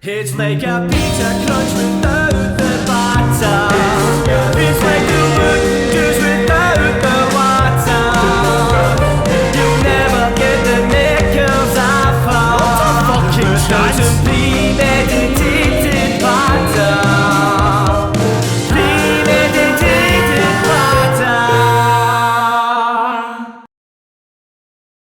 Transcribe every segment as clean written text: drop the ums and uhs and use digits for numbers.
It's like a pizza crunch without the batter. It's like the wood juice without the water. You'll never get the knickers off her. What a fucking chance. Premeditated batter. Premeditated batter.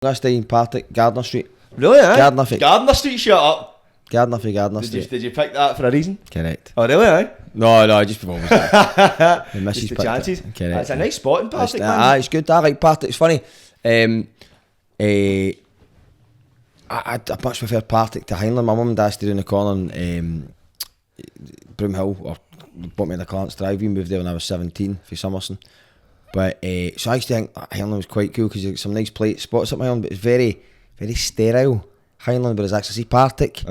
Last day in Partick, Gardner Street. Really, eh? Gardner Street, shut up. Gardner Street. Did you pick that for a reason? Correct. Oh, really, eh? No, just before. The missus Just the picked chances. it. Correct. That's a nice spot in Partick, man. It's good. I like Partick. It's funny. I much prefer Partick to Highland. My mum and dad stayed in the corner in Broomhill, or bought me in the Clarence Drive. We moved there when I was 17 for Summerson. But so I used to think Highland was quite cool because there's some nice plate spots at Highland, but it's very, very sterile. Highland, whereas actually see Partick.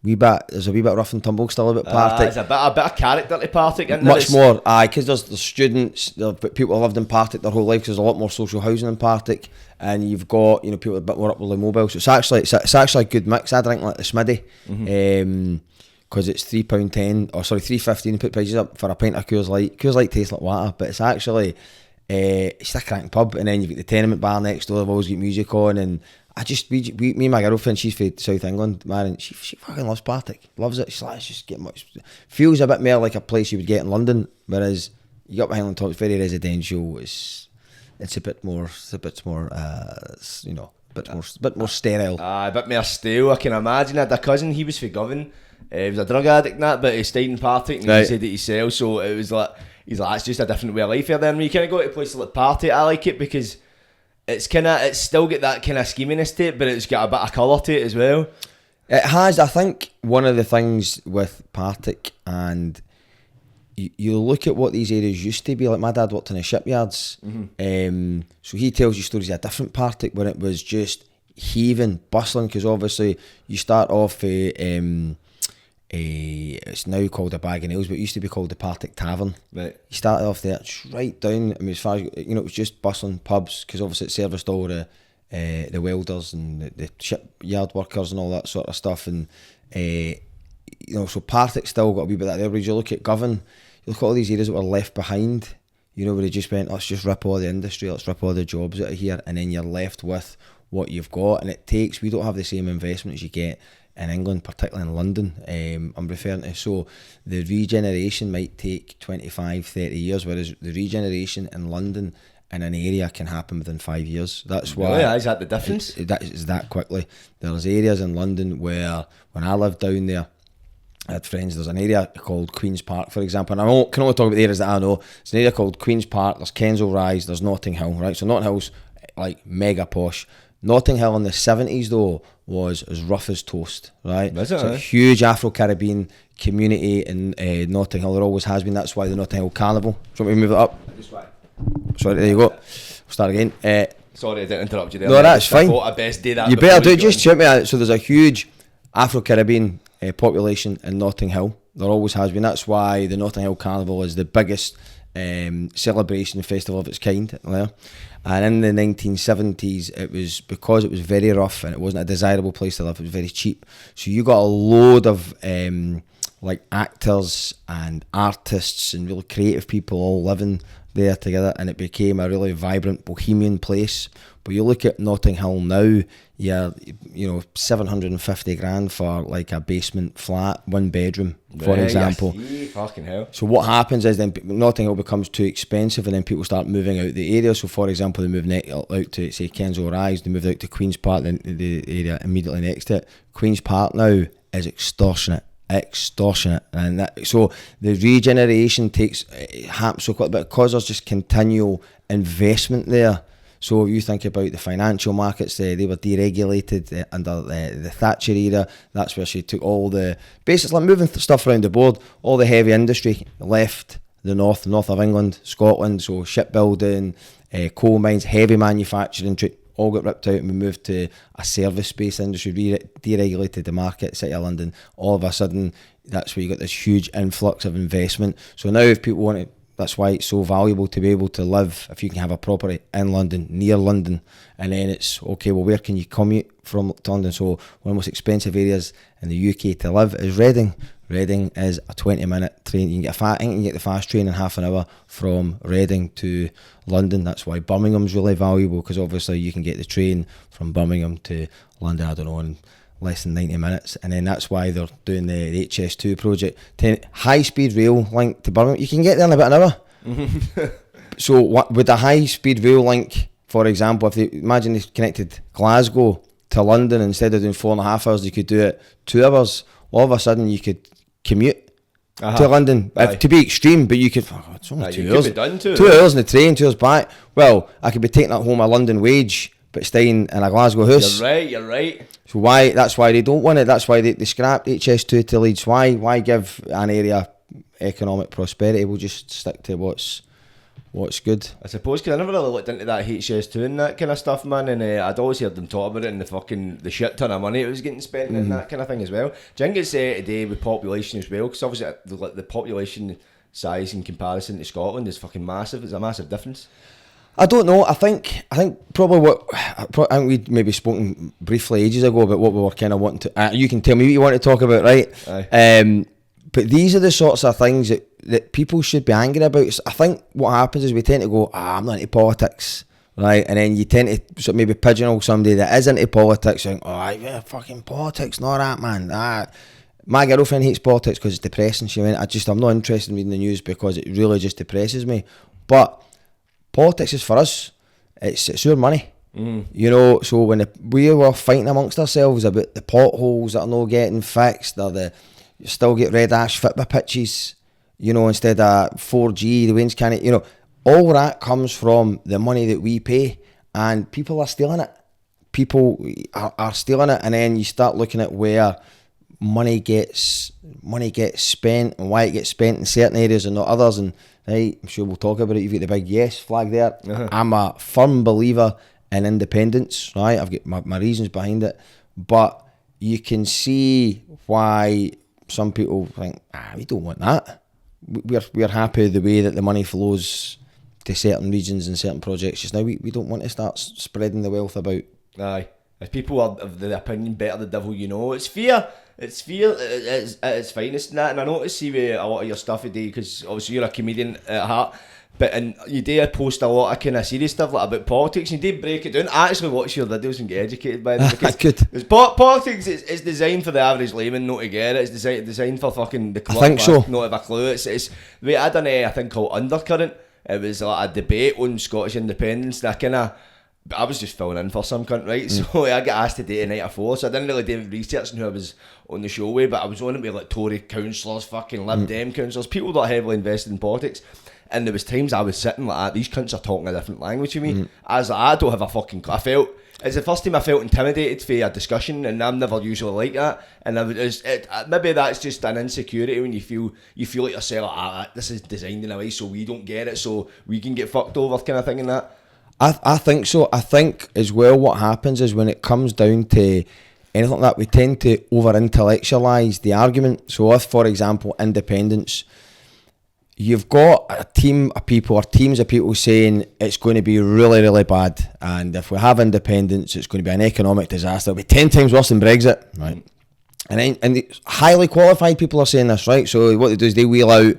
There's a wee bit rough and tumble still about Partick. There's a bit of character to Partick, isn't Much more, because there's students, people who lived in Partick their whole life, because there's a lot more social housing in Partick, and you've got people a bit more upwardly mobile. So it's actually a good mix. I drink like the Smiddy, because it's £3.10 or sorry £3.15. Put prices up for a pint of Coors Light. Coors Light tastes like water, but it's actually it's a cracking pub. And then you've got the tenement bar next door. They've always got music on, and me and my girlfriend, she's from South England, man, and she fucking loves Partick, loves it. She's like, it's just get much, feels a bit more like a place you would get in London, whereas you got Highland Top, it's very residential. It's a bit more, a bit more sterile. A bit more stale. I can imagine. I had a cousin, he was for Govan. He was a drug addict and that, but he stayed in Partick, and he said that he sells. So it was like, he's like, it's just a different way of life here. Then when you kind of go to places like Partick, I like it because it's still got that kind of scheminess to it, but it's got a bit of colour to it as well. It has. I think one of the things with Partick, and you look at what these areas used to be, like my dad worked in the shipyards, so he tells you stories of a different Partick when it was just heaving, bustling, because obviously you start off it's now called a Bag of Nails, but it used to be called the Partick Tavern. Right. You started off there, right down. I mean, as far as it was just bustling pubs, because obviously it serviced all the welders and the shipyard workers and all that sort of stuff. And so Partick still got a wee bit of that there. Whereas you look at Govan, you look at all these areas that were left behind. Where they just went, let's just rip all the industry, let's rip all the jobs out of here, and then you're left with what you've got. And we don't have the same investment as you get in England, particularly in London, I'm referring to. So the regeneration might take 25, 30 years, whereas the regeneration in London in an area can happen within 5 years. That's why. Really? Is that the difference? It's that quickly. There's areas in London where, when I lived down there, I had friends. There's an area called Queen's Park, for example, and I can only talk about the areas that I know. It's an area called Queen's Park, there's Kensal Rise, there's Notting Hill, right? So Notting Hill's like mega posh. Notting Hill in the 70s though was as rough as toast, right? Is it, it's a huge Afro-Caribbean community in Notting Hill. There always has been. That's why the Notting Hill Carnival. Do you want me to move it up? Sorry, there you go. We'll start again. Sorry, I didn't interrupt you there. No, that's fine. I best do that. You better do it. Just shout me out. So there's a huge Afro-Caribbean population in Notting Hill. There always has been. That's why the Notting Hill Carnival is the biggest celebration festival of its kind there. And in the 1970s, it was because it was very rough and it wasn't a desirable place to live. It was very cheap, so you got a load of like actors and artists and really creative people all living there together, and it became a really vibrant bohemian place. But you look at Notting Hill now, yeah, 750 grand for like a basement flat, 1 bedroom, for example. Fucking hell. So what happens is then Notting Hill becomes too expensive, and then people start moving out the area. So for example, they move out to say Kensal Rise, they move out to Queen's Park, then the area immediately next to it. Queen's Park now is extortionate, and so the regeneration happens so quick, but because there's just continual investment there. So if you think about the financial markets, they were deregulated under the Thatcher era. That's where she took all the basics, like moving stuff around the board. All the heavy industry left the north of England, Scotland. So shipbuilding, coal mines, heavy manufacturing, all got ripped out, and we moved to a service-based industry, deregulated the market, City of London. All of a sudden, that's where you got this huge influx of investment. So now if people want to That's why it's so valuable to be able to live, if you can have a property in London, near London, and then it's, okay, well, where can you commute from to London? So one of the most expensive areas in the UK to live is Reading. Reading is a 20-minute train. You can get I think you can get the fast train in half an hour from Reading to London. That's why Birmingham's really valuable, because obviously you can get the train from Birmingham to London, I don't know, in less than 90 minutes. And then that's why they're doing the HS2 project. High-speed rail link to Birmingham. You can get there in about an hour. So with a high-speed rail link, for example, if imagine they connected Glasgow to London, instead of doing 4.5 hours, you could do it 2 hours. All of a sudden you could commute to London, to be extreme, but you could, it's only 2 hours. 2 hours in the train, 2 hours back. Well, I could be taking at home a London wage, but staying in a Glasgow house. You're right. So that's why they don't want it. That's why they scrapped HS2 to Leeds. Why give an area economic prosperity? We'll just stick to what's good. I suppose, because I never really looked into that HS2 and that kind of stuff, man, and I'd always heard them talk about it and the shit ton of money it was getting spent and that kind of thing as well. Do you think it's today with population as well? Because obviously the population size in comparison to Scotland is fucking massive. It's a massive difference. I don't know. I think probably I think we'd maybe spoken briefly ages ago about what we were kind of wanting to. You can tell me what you want to talk about, right? Aye. But these are the sorts of things that people should be angry about. So I think what happens is we tend to go, I'm not into politics, right? And then you tend to sort of maybe pigeonhole somebody that is into politics, saying, yeah, fucking politics, not that, man. My girlfriend hates politics because it's depressing. She went, I'm not interested in reading the news because it really just depresses me. But politics is for us. It's your money. You know, so when we were fighting amongst ourselves about the potholes that are not getting fixed, or you still get red ash football pitches, you know, instead of 4G, the winds can't, you know, all that comes from the money that we pay, and people are stealing it. People are stealing it, and then you start looking at where money gets spent and why it gets spent in certain areas and not others. And right, I'm sure we'll talk about it. You've got the big yes flag there. I'm a firm believer in independence, right? I've got my reasons behind it, but you can see why some people think, we don't want that. We're happy the way that the money flows to certain regions and certain projects just now. We don't want to start spreading the wealth about. Aye. If people are of the opinion, better the devil you know. It's fear. It's fear at its finest and that. And I notice see with a lot of your stuff today, because obviously you're a comedian at heart, and you do post a lot of kind of serious stuff like about politics, and you do break it down. I actually watch your videos and get educated by them, because politics is designed for the average layman not to get it. It's designed for fucking the club, I think so. Not have a clue. It's wait, I done a thing called Undercurrent. It was like a debate on Scottish independence, and I was just filling in for some cunt, right? So I got asked to date a night of 4, so I didn't really do research on who I was on the show with, but I was on it with like Tory councillors, fucking Lib Dem councillors, people that are heavily invested in politics. And there was times I was sitting like that, these cunts are talking a different language to me. I was like, I don't have a fucking clue. It's the first time I felt intimidated for a discussion, and I'm never usually like that. And maybe that's just an insecurity when you feel like yourself, this is designed in a way so we don't get it, so we can get fucked over kind of thing and that. I think so. I think as well what happens is when it comes down to anything like that, we tend to over-intellectualise the argument. So if, for example, independence, you've got a team of people or teams of people saying it's going to be really, really bad, and if we have independence, it's going to be an economic disaster. It'll be 10 times worse than Brexit, right? And the highly qualified people are saying this, right? So what they do is they wheel out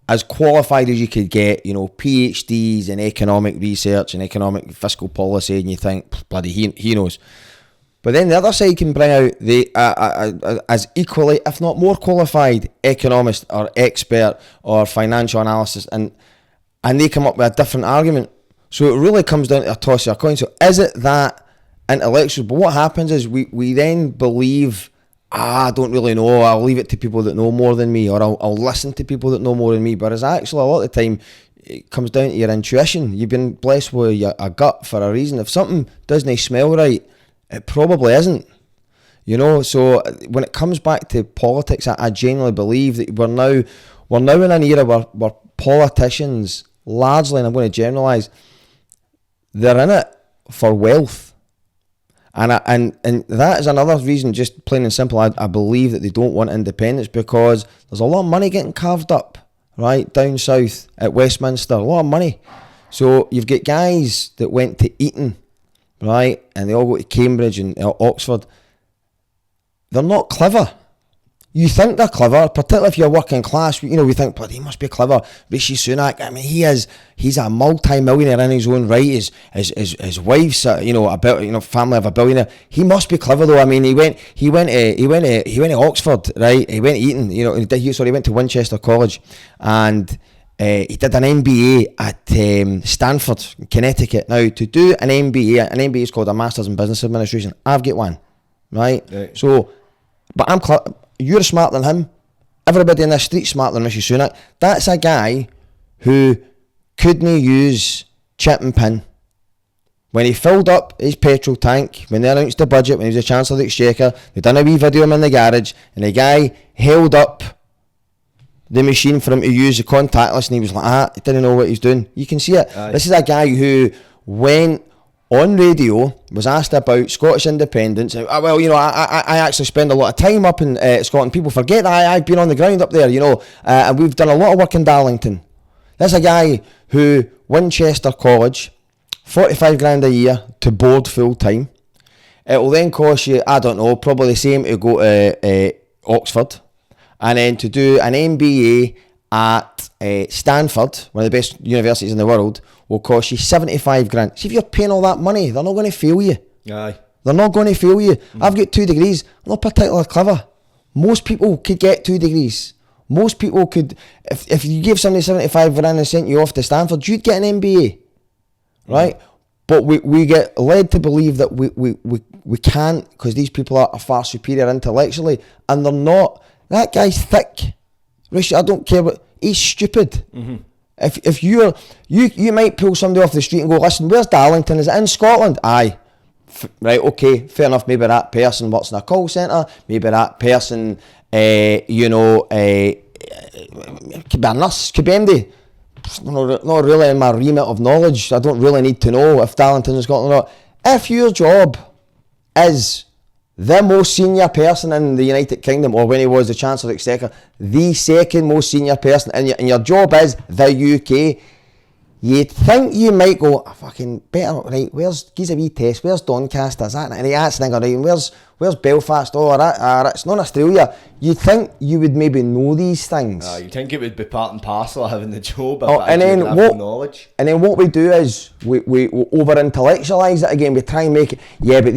as qualified as you could get, you know, PhDs in economic research and economic fiscal policy, and you think, bloody, he knows. But then the other side can bring out the as equally, if not more qualified economist or expert or financial analysis, and they come up with a different argument. So it really comes down to a toss of a coin. So is it that intellectual? But what happens is we then believe, I don't really know, I'll leave it to people that know more than me, or I'll listen to people that know more than me. Whereas actually a lot of the time it comes down to your intuition. You've been blessed with a gut for a reason. If something doesn't smell right, it probably isn't, you know. So when it comes back to politics, I genuinely believe that we're now in an era where politicians largely, and I'm going to generalise, they're in it for wealth, and that is another reason, just plain and simple. I believe that they don't want independence, because there's a lot of money getting carved up, right, down south at Westminster, a lot of money. So you've got guys that went to Eton, right, and they all go to Cambridge and Oxford. They're not clever. You think they're clever, particularly if you're working class. You know, we think, bloody, he must be clever. Rishi Sunak, I mean, he's a multi-millionaire in his own right. His wife's, family of a billionaire. He must be clever, though. I mean, he went to Oxford, right? He went to Eton, he went to Winchester College, and he did an MBA at Stanford, Connecticut. Now, to do an MBA is called a Masters in Business Administration. I've got one, right? So, but you're smarter than him. Everybody in the street's smarter than Rishi Sunak. That's a guy who couldn't use chip and pin. When he filled up his petrol tank, when they announced the budget, when he was the Chancellor of the Exchequer, they done a wee video of him in the garage, and the guy held up the machine for him to use the contactless, and he was like, he didn't know what he's doing. You can see it. Aye. This is a guy who went on radio, was asked about Scottish independence. I actually spend a lot of time up in Scotland. People forget that I've been on the ground up there, and we've done a lot of work in Darlington. There's a guy who, Winchester College, 45 grand a year to board full time. It will then cost you, I don't know, probably the same to go to Oxford, and then to do an MBA at Stanford, one of the best universities in the world, will cost you 75 grand. See, if you're paying all that money, they're not going to fail you. Aye. They're not going to fail you. I've got 2 degrees. I'm not particularly clever. Most people could get 2 degrees. Most people could, if you gave somebody 75 grand and sent you off to Stanford, you'd get an MBA, right? But we get led to believe that we can't, because these people are far superior intellectually, and they're not. That guy's thick. Rishi, I don't care what, he's stupid. If you might pull somebody off the street and go, listen, where's Darlington? Is it in Scotland? Aye. Right, okay, fair enough. Maybe that person works in a call centre. Maybe that person, could be a nurse, could be MD. Not really in my remit of knowledge. I don't really need to know if Darlington is Scotland or not. If your job is the most senior person in the United Kingdom, or when he was the Chancellor of the Exchequer, the second most senior person, and your job is the UK, you'd think you might go, fucking better, right, give us a wee test, where's Doncaster, is that, and he asks, right, where's Belfast, it's not Australia. You'd think you would maybe know these things. You'd think it would be part and parcel of having the job, and then knowledge. And then what we do is, we over-intellectualise it again, we try and make it, but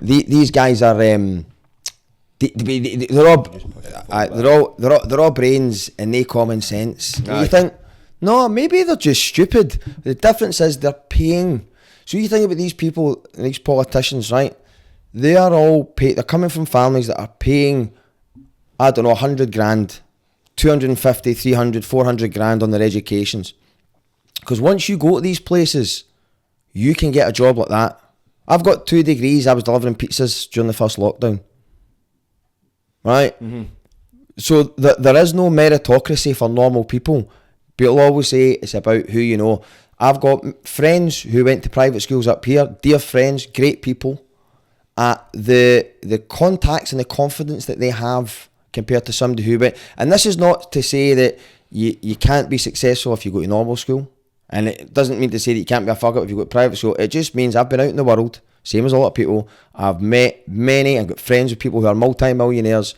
these guys are, they're all brains and no common sense. You think, no, maybe they're just stupid. The difference is they're paying. So you think about these people, these politicians, right? They are all paid. They're coming from families that are paying, I don't know, 100 grand, 250, 300, 400 grand on their educations. Because once you go to these places, you can get a job like that. I've got 2 degrees. I was delivering pizzas during the first lockdown. Right? So there is no meritocracy for normal people. People always say it's about who you know. I've got friends who went to private schools up here, dear friends, great people. The contacts and the confidence that they have compared to somebody who went, and this is not to say that you can't be successful if you go to normal school, and it doesn't mean to say that you can't be a fuck up if you go to private school. It just means I've been out in the world, same as a lot of people. I've met many, I've got friends with people who are multi-millionaires.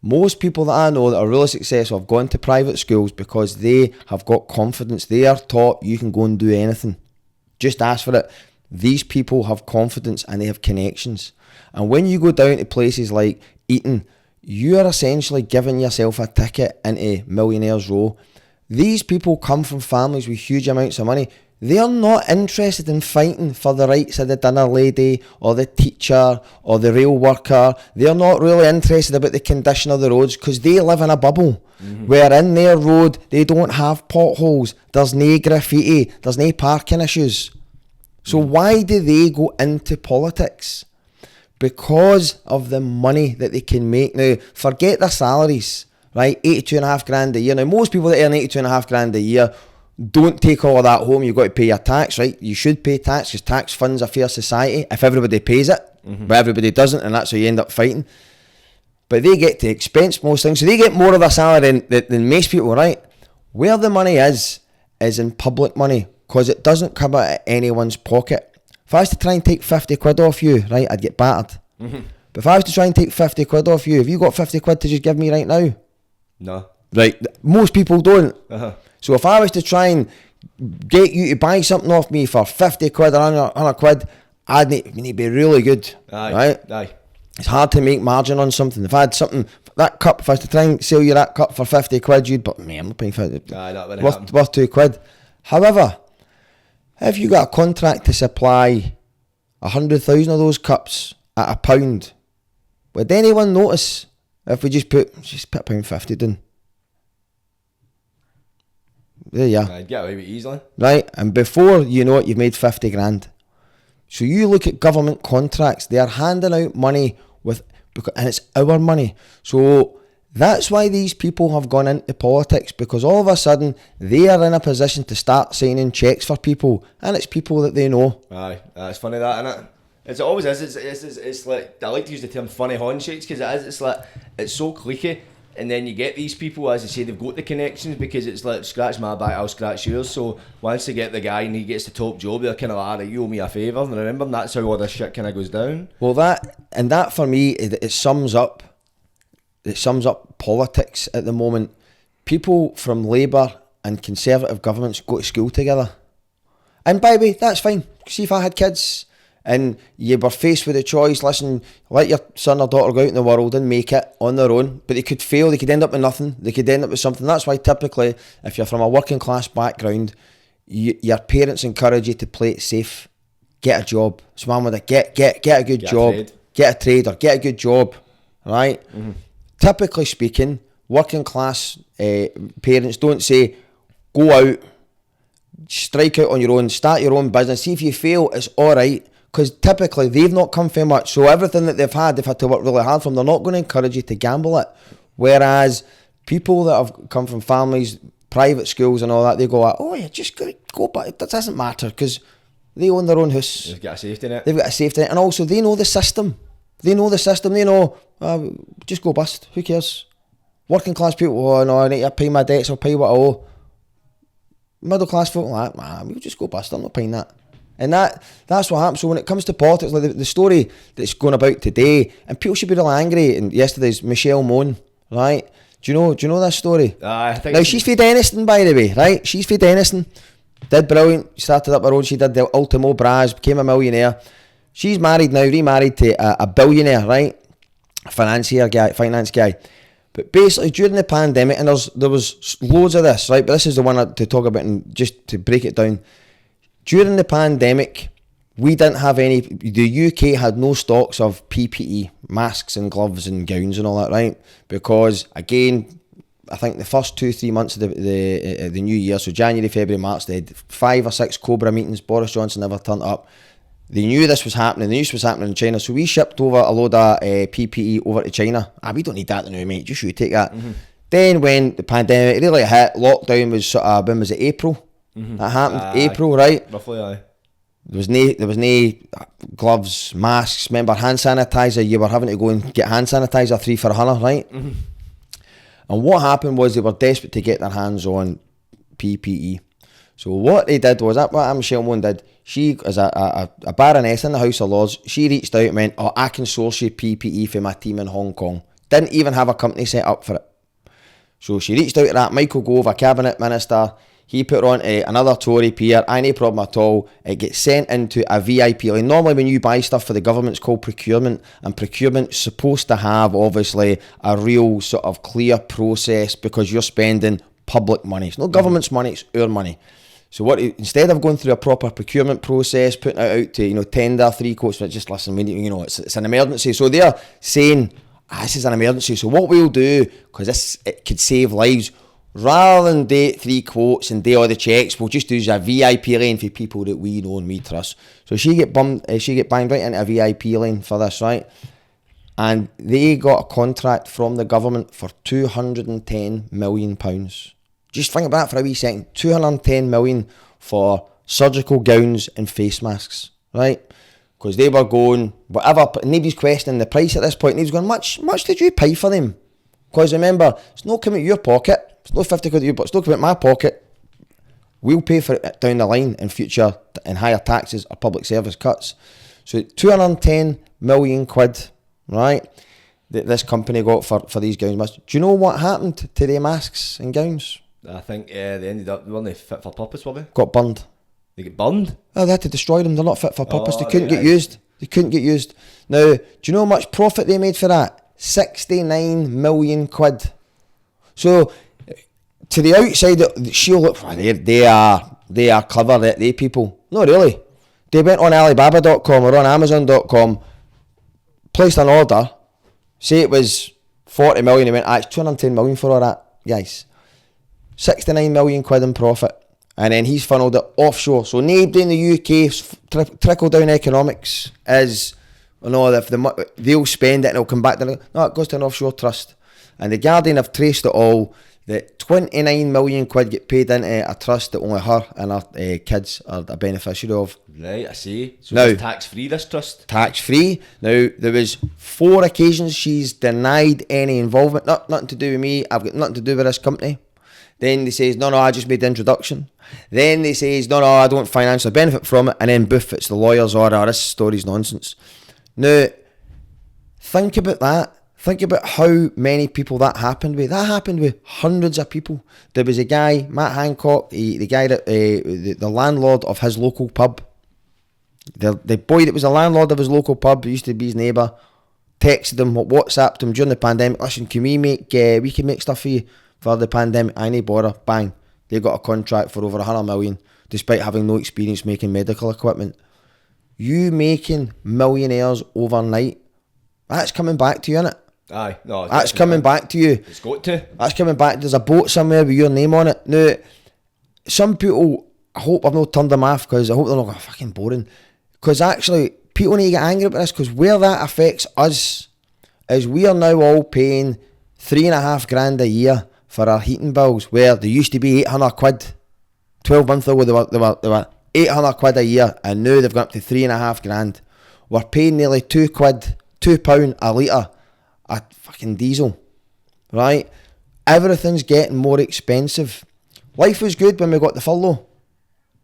Most people that I know that are really successful have gone to private schools because they have got confidence. They are taught you can go and do anything. Just ask for it. These people have confidence and they have connections. And when you go down to places like Eton, you are essentially giving yourself a ticket into Millionaires Row. These people come from families with huge amounts of money. They are not interested in fighting for the rights of the dinner lady or the teacher or the rail worker. They are not really interested about the condition of the roads because they live in a bubble where in their road they don't have potholes, there's no graffiti, there's no parking issues. So why do they go into politics? Because of the money that they can make. Now, forget their salaries, right? 82.5 grand a year. Now, most people that earn 82.5 grand a year don't take all of that home. You've got to pay your tax, right? You should pay tax because tax funds a fair society if everybody pays it, but everybody doesn't, and that's how you end up fighting. But they get to expense most things, so they get more of their salary than most people, right? Where the money is in public money, because it doesn't come out of anyone's pocket. If I was to try and take 50 quid off you, right, I'd get battered. But if I was to try and take 50 quid off you, have you got 50 quid to just give me right now? No. Right, most people don't. Uh-huh. So if I was to try and get you to buy something off me for 50 quid or 100 quid, I'd need to be really good. Aye. Right? Aye. It's hard to make margin on something. If I had something, that cup, if I was to try and sell you that cup for 50 quid, you'd, but man, I'm not paying 50. Aye, that wouldn't happen. Worth 2 quid. However, if you got a contract to supply 100,000 of those cups at £1, would anyone notice if we just put £1.50 down? There you are. I'd get away with it easily. Right, and before you know it, you've made 50 grand. So you look at government contracts, they are handing out money and it's our money. So that's why these people have gone into politics, because all of a sudden they are in a position to start signing checks for people, and it's people that they know. Aye, it's funny that, innit? It always is. It's like, I like to use the term funny handshakes, because it is. It's like, it's so cliquey. And then you get these people, as I say, they've got the connections, because it's like, scratch my back, I'll scratch yours. So once they get the guy and he gets the top job, they're kind of like, you owe me a favour. And remember, that's how all this shit kind of goes down. Well, that for me, it sums up politics at the moment. People from Labour and Conservative governments go to school together. And by the way, that's fine. See, if I had kids and you were faced with a choice, listen, let your son or daughter go out in the world and make it on their own, but they could fail, they could end up with nothing, they could end up with something. That's why typically, if you're from a working class background, your parents encourage you to play it safe. Get a job. So man would get a good job, get a trade or get a good job, right? Mm-hmm. Typically speaking, working class parents don't say, go out, strike out on your own, start your own business, see if you fail, it's alright. Because typically they've not come from much, so everything that they've had to work really hard from. They're not going to encourage you to gamble it. Whereas people that have come from families, private schools and all that, they go like, oh yeah, just go, but it doesn't matter, because they own their own house. They've got a safety net. They've got a safety net, and also they know the system. They know, just go bust, who cares? Working class people, oh no, I need to pay my debts, I'll pay what I owe. Middle class folk like, man, we'll just go bust, I'm not paying that. And that's what happens. So when it comes to politics, like the story that's going about today, and people should be really angry, and yesterday's Michelle Moan, right? Do you know that story? I think now she's for Denniston, by the way, right? She's for Denniston. Did brilliant, started up her own, she did the Ultimo Bras, became a millionaire. She's married now, remarried to a billionaire, right? A finance guy. But basically during the pandemic, and there was loads of this, right? But this is the one to talk about, and just to break it down. During the pandemic, we didn't have any, the UK had no stocks of PPE, masks and gloves and gowns and all that, right? Because, again, I think the first 2-3 months of the new year, so January, February, March, they had 5 or 6 Cobra meetings. Boris Johnson never turned up. They knew this was happening, the news was happening in China, so we shipped over a load of PPE over to China. We don't need that now, mate, just you take that. Mm-hmm. Then when the pandemic really hit, lockdown was sort of, when was it, April? Mm-hmm. That happened, April, right? Roughly, aye. There was no gloves, masks. Remember, hand sanitizer, you were having to go and get hand sanitizer 3 for $100, right? Mm-hmm. And what happened was they were desperate to get their hands on PPE. So what they did was, what Michelle Moan did, she, as a baroness in the House of Lords, she reached out and went, oh, I can source you PPE for my team in Hong Kong. Didn't even have a company set up for it. So she reached out to that Michael Gove, a cabinet minister. He put her on to another Tory peer, no problem at all. It gets sent into a VIP line. Normally when you buy stuff for the government, it's called procurement, and procurement's supposed to have, obviously, a real sort of clear process, because you're spending public money. It's not government's money, it's our money. So instead of going through a proper procurement process, putting it out to, tender, 3 quotes, but just listen, we need, it's an emergency. So they're saying, this is an emergency. So what we'll do, because it could save lives, rather than do 3 quotes and do all the checks, we'll just use a VIP lane for people that we know and we trust. So she get banged right into a VIP lane for this, right? And they got a contract from the government for £210 million. Just think about that for a wee second. 210 million for surgical gowns and face masks, right? Because they were going, whatever, nobody's questioning the price at this point. Nobody's going, much did you pay for them? Because remember, it's not coming out of your pocket. it's not 50 quid to you, but it's not coming out my pocket. We'll pay for it down the line in future in higher taxes or public service cuts. So 210 million quid, right, that this company got for these gowns masks. Do you know what happened to their masks and gowns? I think they ended up, weren't they fit for purpose, were they? Got burned. They get burned? Oh, they had to destroy them. They're not fit for purpose. They couldn't right, get used. They couldn't get used. Now, do you know how much profit they made for that? 69 million quid. So, to the outside, she'll look, they are clever, they people. No, really. They went on Alibaba.com or on Amazon.com, placed an order, say it was 40 million, they went, it's 210 million for all that, guys. 69 million quid in profit. And then he's funneled it offshore. So nobody in the UK, trickle down economics is, if they'll spend it and it'll come back. No, it goes to an offshore trust. And the Guardian have traced it all, that 29 million quid get paid into a trust that only her and her kids are a beneficiary of. Right, I see. So now, it's tax-free, this trust? Tax-free. Now, there was 4 occasions she's denied any involvement. Nothing to do with me. I've got nothing to do with this company. Then they says, no, I just made the introduction. Then they says, no, I don't financially benefit from it. And then boof, it's the lawyers or this story's nonsense. Now, think about that. Think about how many people that happened with. That happened with hundreds of people. There was a guy, Matt Hancock, the guy that the landlord of his local pub. The boy that was the landlord of his local pub, used to be his neighbour, texted him, WhatsApped him during the pandemic. Listen, can we can make stuff for you for the pandemic? I need bother. Bang. They got a contract for over 100 million, despite having no experience making medical equipment. You making millionaires overnight, that's coming back to you, innit? Aye, no. That's coming back to you. It's got to. That's coming back. There's a boat somewhere with your name on it. Now, some people, I hope I've not turned them off, because I hope they're not fucking boring. Because actually, people need to get angry about this, because where that affects us is we are now all paying 3.5 grand a year for our heating bills, where they used to be 800 quid. 12 months ago they were 800 quid a year, and now they've gone up to 3.5 grand. We're paying nearly £2 a litre a fucking diesel, right? Everything's getting more expensive. Life was good when we got the furlough,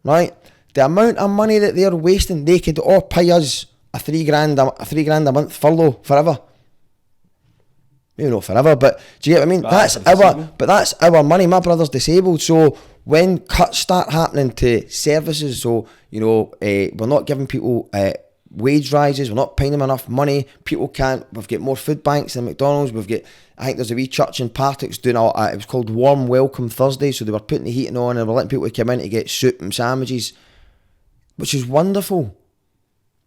right? The amount of money that they're wasting, they could all pay us a 3 grand a month furlough forever. Maybe not forever, but do you get what I mean? That's our money. My brother's disabled, so when cuts start happening to services, so we're not giving people wage rises, we're not paying them enough money, people can't, we've got more food banks than McDonald's, I think there's a wee church in Partick doing it was called Warm Welcome Thursday, so they were putting the heating on and we're letting people come in to get soup and sandwiches, which is wonderful.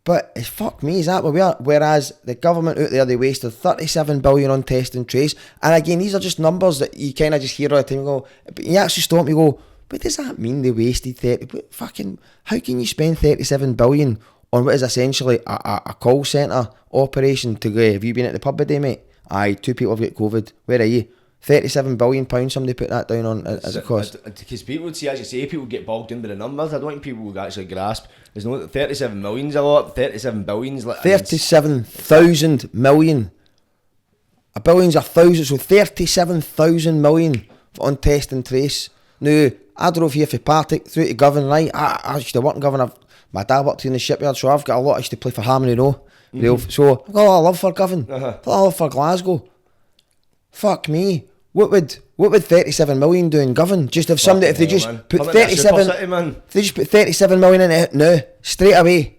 But it's fuck me, is that where we are? Whereas the government out there, they wasted 37 billion on test and trace. And again, these are just numbers that you kind of just hear all the time and go, but you actually stop and go, what does that mean they wasted 30? How can you spend 37 billion on what is essentially a call centre operation to go, have you been at the pub today, mate? Aye, 2 people have got COVID. Where are you? £37 billion, somebody put that down on as a cost. Because people would see, as you say, people get bogged in by the numbers. I don't think people would actually grasp. There's no 37 million's a lot, 37 billion's like 37,000 million. A billion's 1,000, so 37,000 million on test and trace. Now, I drove here for Partick through to Govan, right? I used to work in Govan. My dad worked in the shipyard, so I've got a lot. I used to play for Harmony Row. So I've got a lot of love for Govan. I've got a lot of love for Glasgow. Fuck me. What would 37 million do in Govan? Just if somebody, if they just put 37, if they just put 37 million in it now, straight away.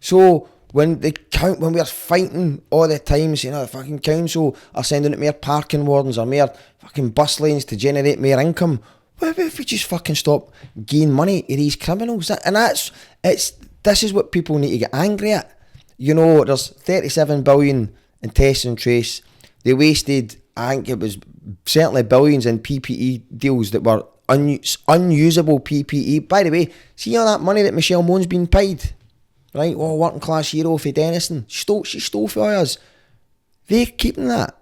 So when we're fighting all the time, saying the fucking council are sending out more parking wardens or more fucking bus lanes to generate more income, what if we just fucking stop gaining money to these criminals? And this is what people need to get angry at. There's 37 billion in test and trace. They wasted, I think it was certainly billions in PPE deals that were unusable PPE. By the way, see all that money that Michelle Moan's been paid, right? Oh, working class hero for Denison. She stole for us. They're keeping that.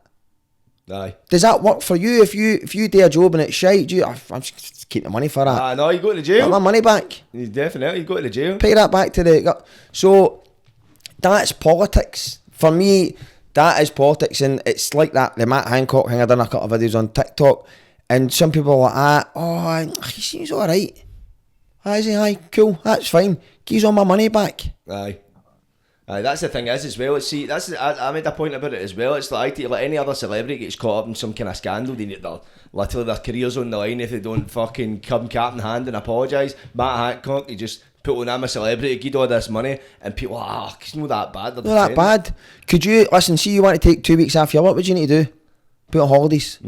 Aye. Does that work for you? If you do a job and it's shite, I'm just keeping the money for that. No, you go to jail. Get my money back. You definitely go to jail. Pay that back to the... So, that's politics. For me, that is politics, and it's like that. The Matt Hancock thing, I done a couple of videos on TikTok. And some people are like, he seems alright. I say, aye, cool, that's fine. Gives all my money back. Aye, that's the thing is as well. See, I made a point about it as well. It's like any other celebrity gets caught up in some kind of scandal, literally their careers on the line if they don't fucking come cap in hand and apologise. Matt Hancock, he just put on, I'm a celebrity, give all this money, and people are it's not that bad. Not that bad. Could you listen? See, you want to take 2 weeks off your work? What do you need to do? Put on holidays.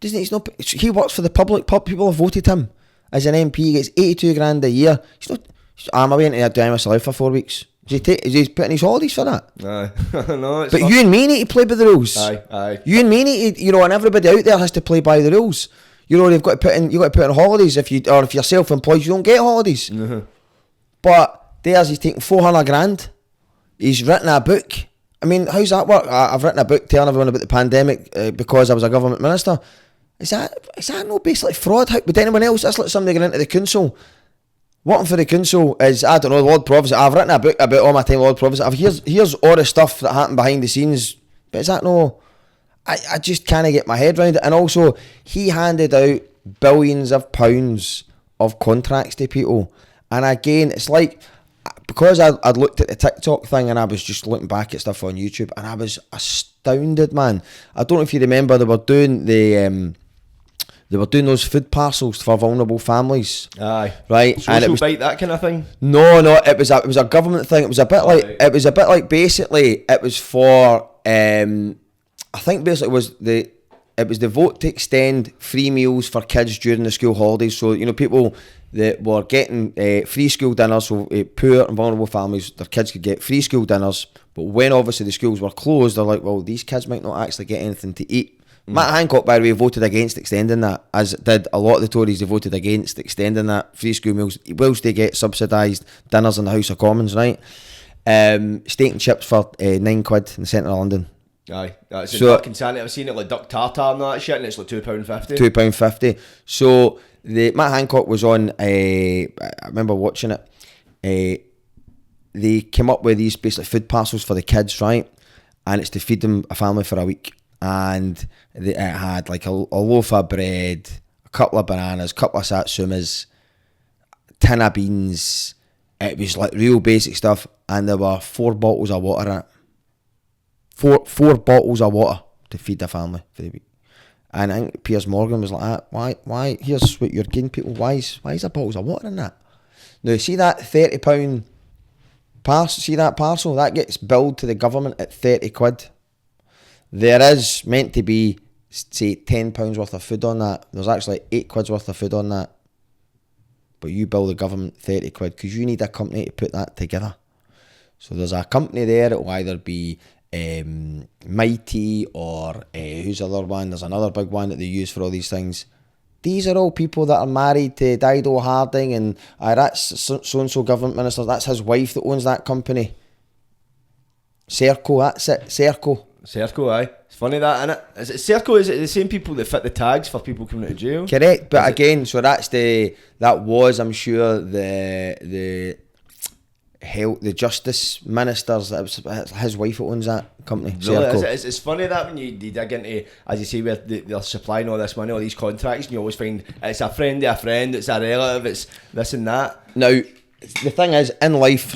Doesn't he? He works for the public. People have voted him as an MP. He gets 82 grand a year. I'm away into Jamesy Cottar for 4 weeks. Is he putting his holidays for that? Aye. No, but you and me need to play by the rules. Aye. You and me need to, and everybody out there has to play by the rules. You've got to put in holidays. If you're self-employed, you don't get holidays. But he's taking 400 grand. He's written a book. I mean, how's that work? I've written a book telling everyone about the pandemic because I was a government minister. Is that no basically fraud? How would anyone else? That's like somebody going into the council. Working for the council is, I don't know, Lord Prophets. I've written a book about all my time Lord Prophets. Here's all the stuff that happened behind the scenes. But is that no... I just can't get my head around it. And also, he handed out billions of pounds of contracts to people. And again, it's like... Because I'd looked at the TikTok thing and I was just looking back at stuff on YouTube and I was astounded, man. I don't know if you remember, they were doing those food parcels for vulnerable families. Aye. Right. Social and it was, bite, that kind of thing? No, it was a government thing. It was a bit like basically it was for I think basically it was the vote to extend free meals for kids during the school holidays. So, people that were getting free school dinners, so poor and vulnerable families, their kids could get free school dinners. But when obviously the schools were closed, they're like, well, these kids might not actually get anything to eat. Matt Hancock, by the way, voted against extending that, as did a lot of the Tories. They voted against extending that free school meals, whilst they get subsidised dinners in the House of Commons, right? Steak and chips for £9 in the centre of London. Aye, that's duck insanity. I've seen it like duck tartar and that shit, and it's like £2.50. £2.50. So Matt Hancock was on. I remember watching it. They came up with these basically food parcels for the kids, right? And it's to feed them a family for a week. And it had like a loaf of bread, a couple of bananas, a couple of satsumas, tin of beans. It was like real basic stuff, and there were 4 bottles of water in it. Four bottles of water to feed the family for the week. And I think Piers Morgan was like, why? Here's what you're getting people. Why is there bottles of water in that? Now, see that £30 parcel? See that parcel? That gets billed to the government at £30. There is meant to be, say, £10 worth of food on that. There's actually £8 worth of food on that. But you bill the government £30 because you need a company to put that together. So there's a company there that will either be Mighty or who's the other one? There's another big one that they use for all these things. These are all people that are married to Dido Harding, and that's so-and-so government minister. That's his wife that owns that company. Serco, that's it. Serco, aye. It's funny that, innit? Is it Serco? Is it the same people that fit the tags for people coming out of jail? Correct, but again, so that was, I'm sure, the justice ministers, his wife that owns that company. Really, it's funny that when you dig into, as you say, where they're supplying all this money, all these contracts, and you always find it's a friend of a friend, it's a relative, it's this and that. Now, the thing is, in life,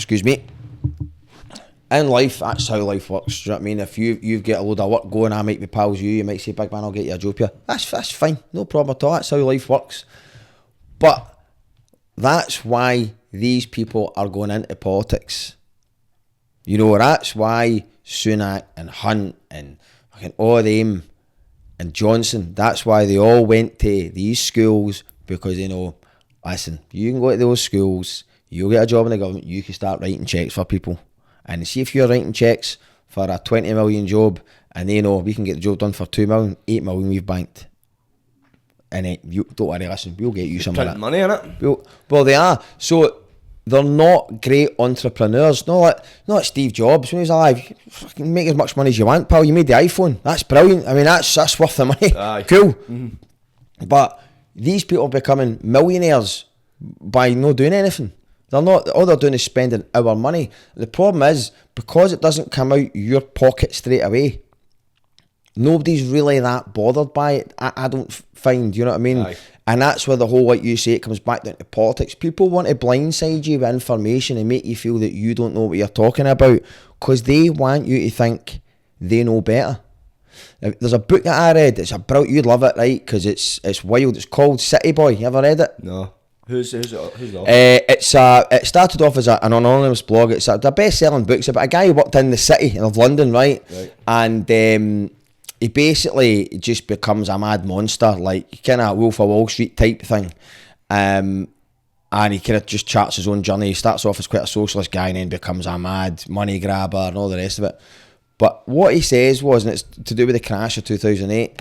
that's how life works. Do you know what I mean? If you've got a load of work going, I might be pals with you might say, big man, I'll get you a job here. That's fine, no problem at all. That's how life works. But that's why these people are going into politics. That's why Sunak and Hunt and fucking all them and Johnson, that's why they all went to these schools, because they know, listen, you can go to those schools, you'll get a job in the government, you can start writing checks for people. And see, if you're writing checks for a 20 million job and they know we can get the job done for 2 million, 8 million we've banked. And you don't worry, listen, we'll get you some of that money in it. Well, they are. So they're not great entrepreneurs. Not like Steve Jobs when he was alive. You fucking make as much money as you want, pal. You made the iPhone. That's brilliant. I mean, that's worth the money. Aye. Cool. Mm-hmm. But these people are becoming millionaires by not doing anything. They're not. All they're doing is spending our money. The problem is, because it doesn't come out your pocket straight away, nobody's really that bothered by it. I don't find, you know what I mean? Aye. And that's where the whole, like you say, it comes back down to politics. People want to blindside you with information and make you feel that you don't know what you're talking about, because they want you to think they know better. There's a book that I read, it's you'd love it, right? Because it's wild. It's called City Boy. You ever read it? No. Who's the It started off as an anonymous blog. It's a best-selling book. It's about a guy who worked in the city of London, right? And he basically just becomes a mad monster, like kind of Wolf of Wall Street type thing. And he kind of just charts his own journey. He starts off as quite a socialist guy and then becomes a mad money grabber and all the rest of it. But what he says was, and it's to do with the crash of 2008,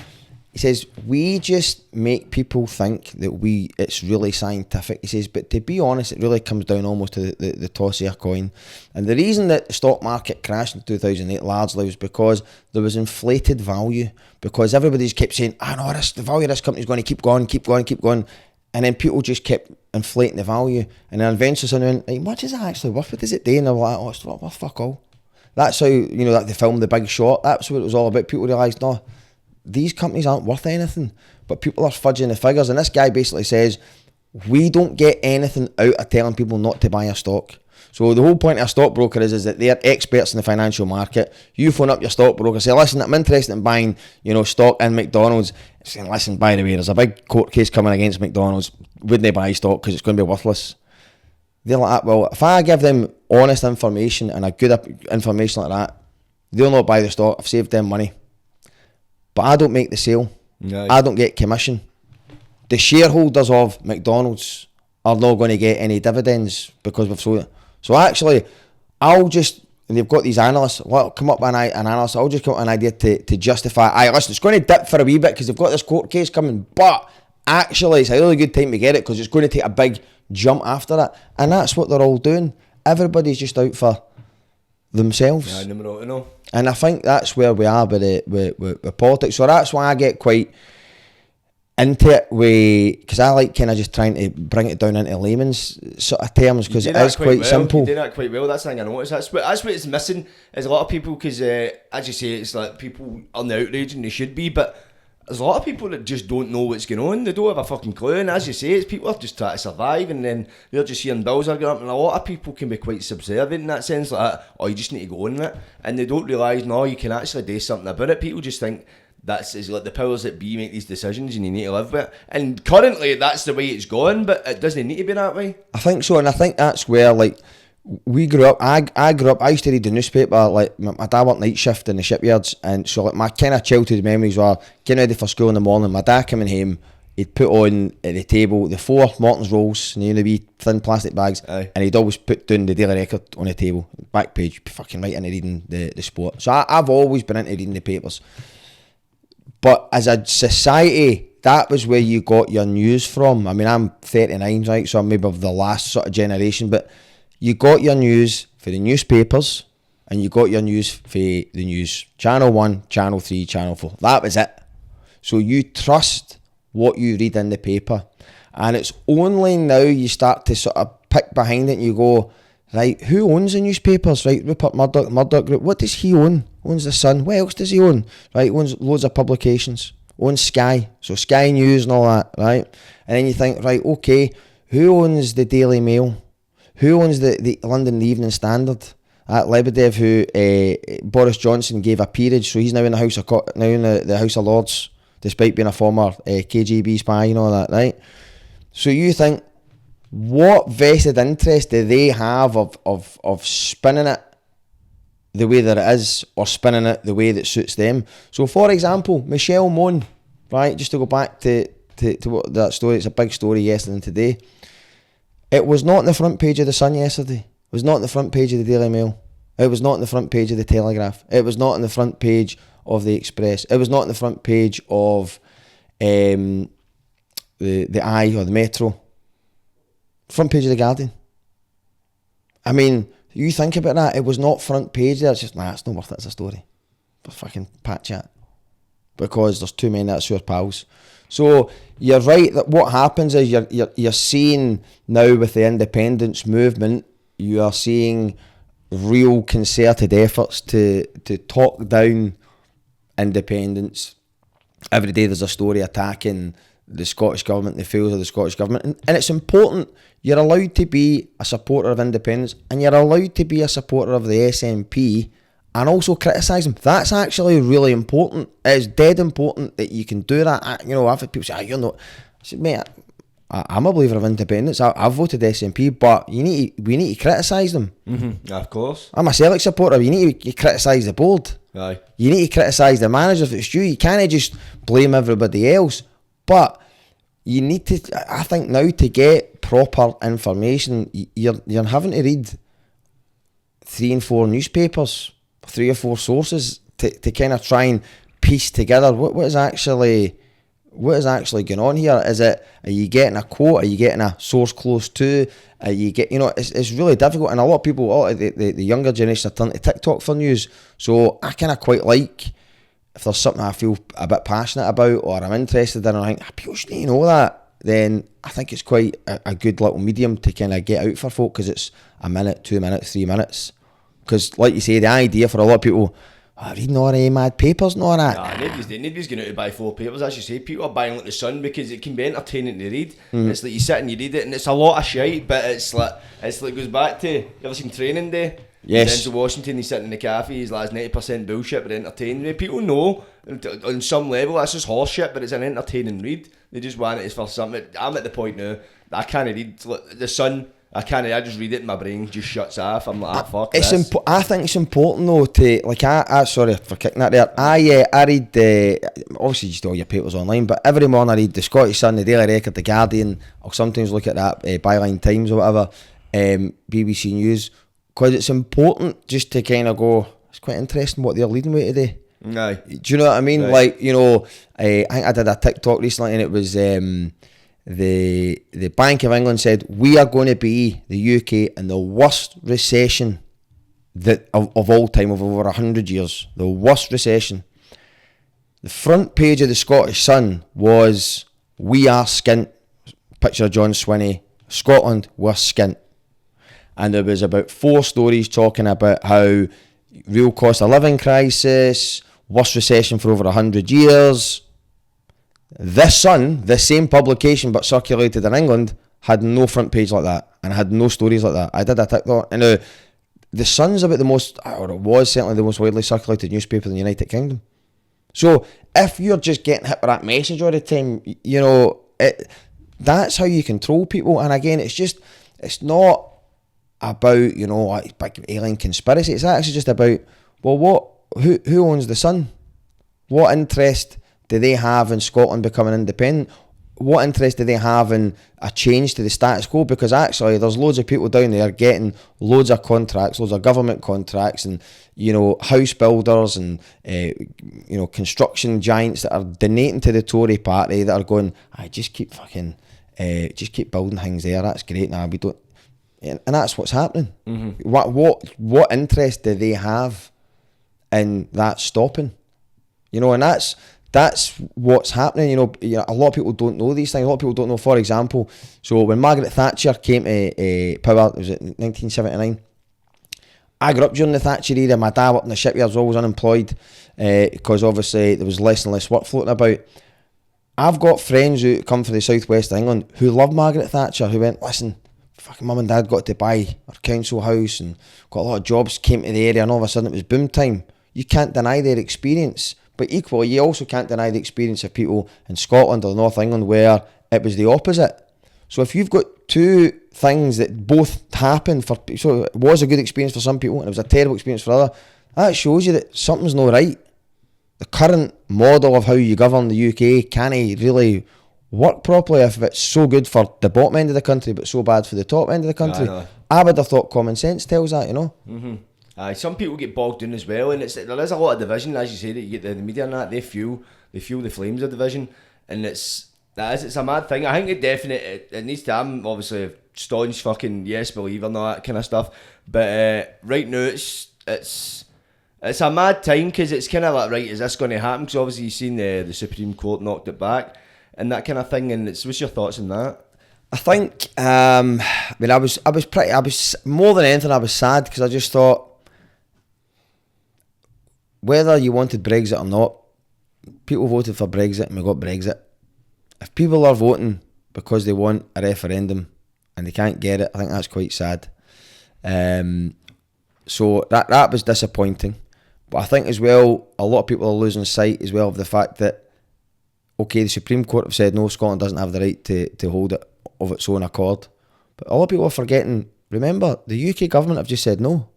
he says, we just make people think that it's really scientific. He says, but to be honest, it really comes down almost to the toss of a coin. And the reason that the stock market crashed in 2008 largely was because there was inflated value. Because everybody just kept saying, no, the value of this company is going to keep going. And then people just kept inflating the value. And then eventually someone went, what is it actually worth? What does it do? And they're like, it's worth fuck all. That's how, like they filmed The Big Short. That's what it was all about. People realised, no, these companies aren't worth anything, but people are fudging the figures. And this guy basically says, we don't get anything out of telling people not to buy a stock. So the whole point of a stockbroker is that they're experts in the financial market. You phone up your stockbroker, say, listen, I'm interested in buying, stock in McDonald's. Saying, listen, by the way, there's a big court case coming against McDonald's. Wouldn't they buy stock because it's going to be worthless? They're like, well, if I give them honest information and a good information like that, they'll not buy the stock. I've saved them money. But I don't make the sale. No. I don't get commission. The shareholders of McDonald's are not going to get any dividends because we've sold it. So actually, they've got these analysts, come up with an analyst, I'll just come up with an idea to justify, listen, it's going to dip for a wee bit because they've got this court case coming, but actually it's a really good time to get it because it's going to take a big jump after that. And that's what they're all doing. Everybody's just out for themselves. Yeah, no. And I think that's where we are with politics. So that's why I get quite into it, because I like kind of just trying to bring it down into layman's sort of terms, because it is quite simple. You do that quite well. That's the thing I noticed. That's what it's missing, is a lot of people, because as you say, it's like people are on the outrage and they should be, but there's a lot of people that just don't know what's going on. They don't have a fucking clue. And as you say, it's people are just trying to survive, and then they're just hearing bills are going up. And a lot of people can be quite subservient in that sense, like, you just need to go on it. And they don't realise, no, you can actually do something about it. People just think is like the powers that be make these decisions and you need to live with it. And currently that's the way it's going, but it doesn't need to be that way. I think so, and I think that's where, like, we grew up. I grew up. I used to read the newspaper. Like my dad worked night shift in the shipyards, and so like my kind of childhood memories were getting ready for school in the morning. My dad coming home, he'd put on at the table the 4 Morton's rolls, and the wee thin plastic bags, Aye. and he'd always put down the Daily Record on the table, back page, fucking right into reading the sport. So I've always been into reading the papers. But as a society, that was where you got your news from. I mean, I'm 39, right, so I'm maybe of the last sort of generation, but you got your news for the newspapers, and you got your news for the news. Channel 1, Channel 3, Channel 4. That was it. So you trust what you read in the paper. And it's only now you start to sort of pick behind it and you go, right, who owns the newspapers? Right, Rupert Murdoch Group. What does he own? Owns the Sun. What else does he own? Right, owns loads of publications. Owns Sky. So Sky News and all that, right? And then you think, right, okay, who owns the Daily Mail? Who owns the London Evening Standard? Lebedev, who Boris Johnson gave a peerage, so he's now in the House of the House of Lords, despite being a former KGB spy and all that, right? So you think, what vested interest do they have of spinning it the way that it is, or spinning it the way that suits them? So, for example, Michelle Mone, right? Just to go back to what that story, it's a big story yesterday and today. It was not on the front page of the Sun yesterday. It was not on the front page of the Daily Mail. It was not on the front page of the Telegraph. It was not on the front page of the Express. It was not on the front page of the Eye or the Metro. Front page of the Guardian. I mean, you think about that. It was not front page there. It's just, it's not worth it as a story. For fucking pat chat. Because there's too many that's your pals. So you're right that what happens is you're seeing now with the independence movement, you are seeing real concerted efforts to talk down independence. Every day there's a story attacking the Scottish Government, the failures of the Scottish Government, and it's important. You're allowed to be a supporter of independence, and you're allowed to be a supporter of the SNP, and also criticise them. That's actually really important. It's dead important that you can do that. I've had people say, you're not. I said, mate, I'm a believer of independence. I've voted SNP, but we need to criticise them. Mm-hmm. Of course. I'm a Celtic supporter. You need to criticise the board. Aye. You need to criticise the manager if it's you. You can't just blame everybody else. But you need to, I think now, to get proper information, you're having to read 3 and 4 newspapers, 3 or 4 sources to kind of try and piece together what is actually going on here. Are you getting a quote? Are you getting a source close to? It's really difficult, and a lot of people, the younger generation, are turning to TikTok for news. So I kind of quite like, if there's something I feel a bit passionate about or I'm interested in, and I think people should need to know that, then I think it's quite a good little medium to kind of get out for folk, because it's a minute, 2 minutes, 3 minutes. Because like you say, the idea for a lot of people, reading all the mad papers and all that. Nobody's going out to buy 4 papers, as you say. People are buying like the Sun because it can be entertaining to read. It's like you sit and you read it, and it's a lot of shite, but it's like goes back to, you ever seen Training Day? Yes. Denzel Washington, he's sitting in the cafe, he's like 90% bullshit but entertaining. People know on some level that's just horse shit, but it's an entertaining read. They just want it for something. I'm at the point now that I can't read the Sun. I just read it and my brain just shuts off. I'm like, fuck this. I think it's important though to, like, sorry for kicking that there. I read obviously just all your papers online, but every morning I read the Scottish Sun, the Daily Record, the Guardian. I'll sometimes look at that Byline Times or whatever, BBC News, because it's important just to kind of go, it's quite interesting what they're leading with today. Aye. Do you know what I mean? Right. Like, I think I did a TikTok recently, and it was the Bank of England said, we are going to be, the UK, in the worst recession of all time, of over 100 years. The worst recession. The front page of the Scottish Sun was, we are skint. Picture of John Swinney. Scotland, we're skint. And there was about 4 stories talking about how real cost of living crisis, worst recession for over 100 years. This Sun, the same publication but circulated in England, had no front page like that and had no stories like that. I did a TikTok, and the Sun's about the most, or it was certainly the most widely circulated newspaper in the United Kingdom. So if you're just getting hit with that message all the time, that's how you control people. And again, it's not about, like big alien conspiracy. It's actually just about, well, who owns the Sun? What interest do they have in Scotland becoming independent? What interest do they have in a change to the status quo? Because actually there's loads of people down there getting loads of contracts, loads of government contracts, and house builders and construction giants that are donating to the Tory party, that are going, just keep building things there, that's great. Now we don't, and that's what's happening. Mm-hmm. What interest do they have in that stopping? And that's what's happening. A lot of people don't know these things. A lot of people don't know, for example, so when Margaret Thatcher came to power, was it 1979? I grew up during the Thatcher era. My dad worked in the shipyard, was always unemployed because obviously there was less and less work floating about. I've got friends who come from the southwest of England who love Margaret Thatcher, who went, listen, fucking mum and dad got to buy our council house and got a lot of jobs, came to the area, and all of a sudden it was boom time. You can't deny their experience. But equally, you also can't deny the experience of people in Scotland or North England where it was the opposite. So if you've got 2 things that both happened so it was a good experience for some people and it was a terrible experience for others, that shows you that something's not right. The current model of how you govern the UK can't really work properly if it's so good for the bottom end of the country but so bad for the top end of the country. I would have thought common sense tells that, Mm-hmm. Some people get bogged in as well, and there is a lot of division, as you say, that you get the media and that, they fuel the flames of division, and it's a mad thing. I think it needs to. I'm obviously a staunch fucking yes believer and all that kind of stuff, but right now it's a mad time, because it's kind of like, right, is this going to happen? Because obviously you've seen the Supreme Court knocked it back and that kind of thing, and what's your thoughts on that? I think I was more than anything, I was sad because I just thought, whether you wanted Brexit or not, people voted for Brexit and we got Brexit. If people are voting because they want a referendum and they can't get it, I think that's quite sad. So that was disappointing. But I think as well, a lot of people are losing sight as well of the fact that, okay, the Supreme Court have said no, Scotland doesn't have the right to hold it of its own accord. But a lot of people are forgetting, remember, the UK government have just said no.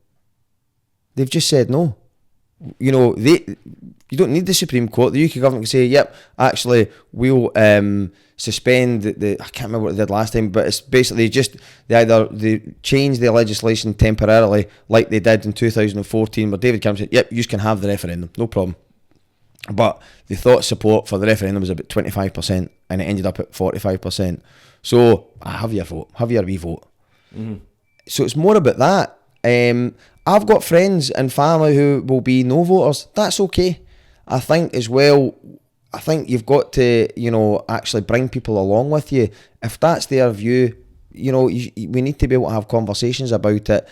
They've just said no. You know, you don't need the Supreme Court. The UK government can say, yep, actually, we'll suspend the I can't remember what they did last time, but it's basically just they change the legislation temporarily, like they did in 2014, where David Cameron said, yep, you can have the referendum, no problem. But they thought support for the referendum was about 25%, and it ended up at 45%. So have your vote, have your wee vote. Mm-hmm. So it's more about that. I've got friends and family who will be no voters. That's okay. I think as well, I think you've got to, you know, actually bring people along with you. If that's their view, you know, we need to be able to have conversations about it.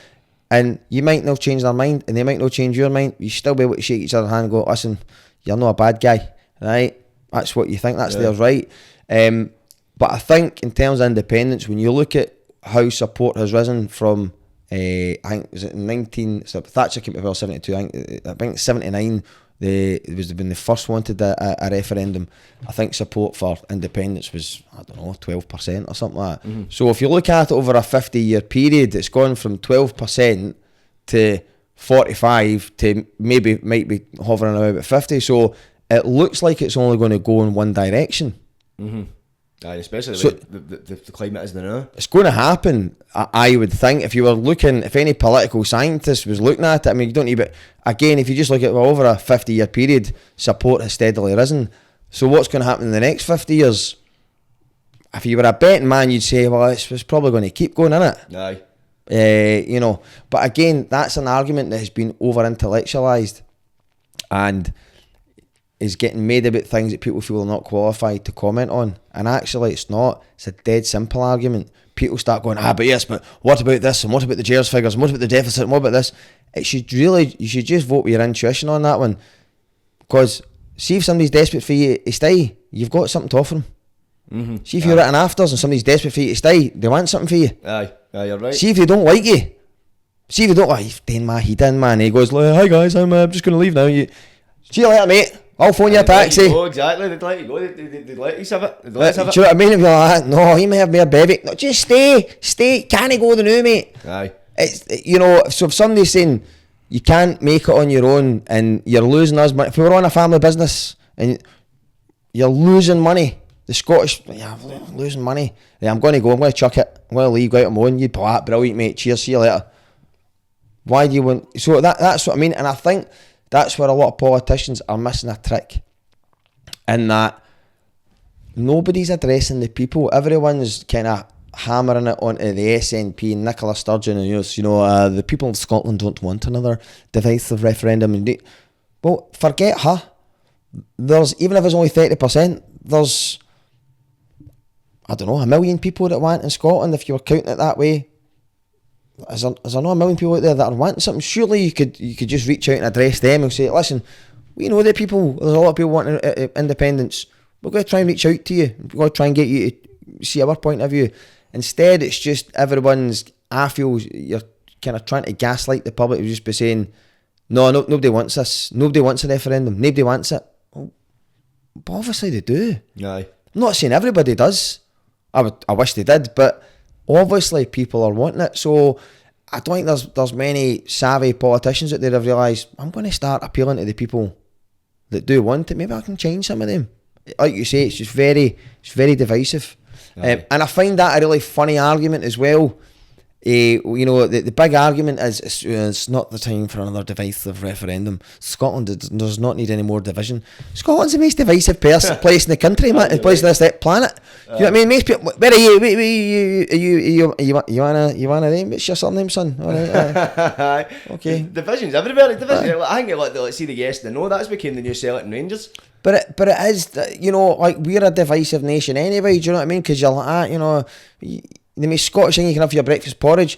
And you might not change their mind and they might not change your mind. You still be able to shake each other's hand and go, listen, you're not a bad guy, right? That's what you think, that's theirs, right? But I think in terms of independence, when you look at how support has risen from, I think, was it Thatcher came to power 72, I think 79, it was when they first wanted a referendum. I think support for independence was, I don't know, 12% or something like that. Mm-hmm. So if you look at it over a 50-year period, it's gone from 12% to 45 to might be hovering around about 50. So it looks like it's only going to go in one direction. Mm-hmm. Especially the climate is now. It's going to happen, I would think. If you were looking, if any political scientist was looking at it, I mean, you don't need, but again, if you just look at over a 50-year period, support has steadily risen. So what's going to happen in the next 50 years? If you were a betting man, you'd say, well, it's probably going to keep going, innit? Aye. You know, but again, that's an argument that has been over-intellectualised and is getting made about things that people feel are not qualified to comment on. And actually it's not. It's a dead simple argument. People start going, but yes, but what about this, and what about the JARS figures, and what about the deficit, and what about this? You should just vote with your intuition on that one. Because see if somebody's desperate for you to stay, you've got something to offer them. Mm-hmm. See if you're at an afters and somebody's desperate for you to stay, they want something for you. Aye, you're right. See if they don't like you. See if they don't, he's done, man. He goes, hi guys, I'm just going to leave now. See you later, mate. I'll phone you a taxi. Oh, exactly. They'd let you go. They'd let you have it. Do you know what I mean? If you're like that, no, he may have more baby. No, just stay. Can't go the new, mate. Aye. It's, you know, so if somebody's saying you can't make it on your own and you're losing us money, if we were on a family business and you're losing money, the Scottish, losing money. Yeah, I'm going to go. I'm going to chuck it. I'm going to leave. Go out on my own. You'd be like, brilliant, mate. Cheers. See you later. Why do you want? So that's what I mean, and I think that's where a lot of politicians are missing a trick, in that nobody's addressing the people. Everyone's kind of hammering it onto the SNP and Nicola Sturgeon and the people of Scotland don't want another divisive referendum. Well, forget her. There's, even if it's only 30%, there's, I don't know, 1 million people that want in Scotland. If you were counting it that way, is there not 1 million people out there that are wanting something? Surely you could just reach out and address them and say, listen, we know that people, there's a lot of people wanting independence. We're going to try and reach out to you. We're going to try and get you to see our point of view. Instead, it's just I feel you're kind of trying to gaslight the public. Just by saying, no, nobody wants this. Nobody wants a referendum. Nobody wants it. Well, but obviously they do. Aye. I'm not saying everybody does. I wish they did, but obviously people are wanting it. So I don't think there's many savvy politicians out there that have realised, I'm going to start appealing to the people that do want it. Maybe I can change some of them. Like you say, it's very divisive. And I find that a really funny argument as well. The big argument is it's not the time for another divisive referendum. Scotland does not need any more division. Scotland's the most divisive place in the country, man, the place on this planet. You know what I mean? Most people, where are you? You wanna name? What's your surname, son? All right, okay. Divisions everywhere. I think let's see the yes and the no. That's became the new Celtic Rangers. But it is, like, we're a divisive nation anyway. Do you know what I mean? Because you're like, the most Scottish thing you can have for your breakfast porridge.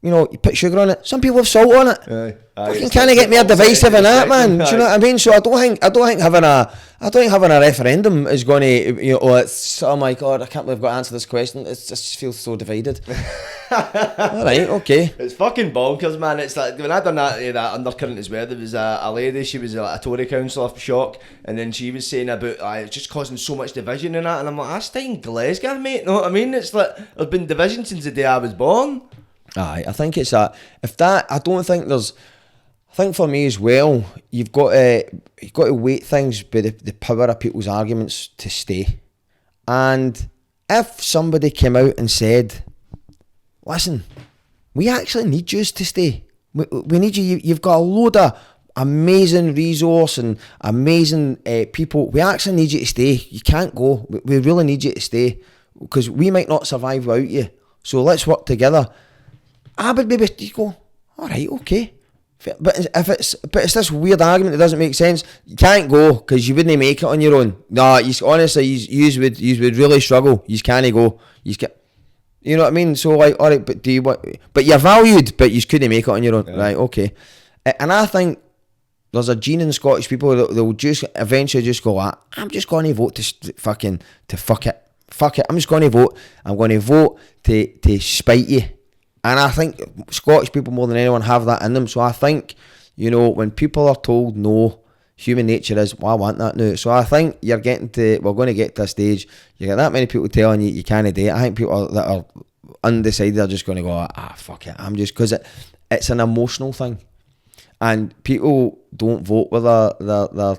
you know, you put sugar on it. Some people have salt on it. Aye. Fucking can't get more divisive than that, man. Do you know what I mean? So I don't think having a referendum is going to, you know, oh, it's, oh my god, I can't believe I've got to answer this question. It just feels so divided. All right, okay. It's fucking bonkers, man. It's like when I done that undercurrent as well. There was a lady. She was like a Tory councillor for Shock, and then she was saying about it's just causing so much division and that. And I'm like, that's in Glasgow, mate. Know what I mean? It's like there's been division since the day I was born. Aye, I think it's that. I don't think there's. I think for me as well, you've got to weight things by the power of people's arguments to stay. And if somebody came out and said, listen, we actually need you to stay. We need you. You've got a load of amazing resource and amazing people. We actually need you to stay. You can't go. We really need you to stay because we might not survive without you. So let's work together. I would maybe you go, all right, okay. But it's this weird argument that doesn't make sense. You can't go because you wouldn't make it on your own. Nah, honestly, you would really struggle. You can't go. You know what I mean? So like, all right, but do you want? But you're valued, but you couldn't make it on your own, right? Okay. And I think there's a gene in Scottish people that they'll just eventually just go, I'm just going to vote to fuck it. I'm just going to vote. I'm going to vote to spite you. And I think Scottish people more than anyone have that in them. So I think, you know, when people are told no, human nature is, well, I want that now. So I think we're going to get to a stage, you get that many people telling you can't do it. I think people that are undecided are just going to go, fuck it. I'm just, because it's an emotional thing. And people don't vote with their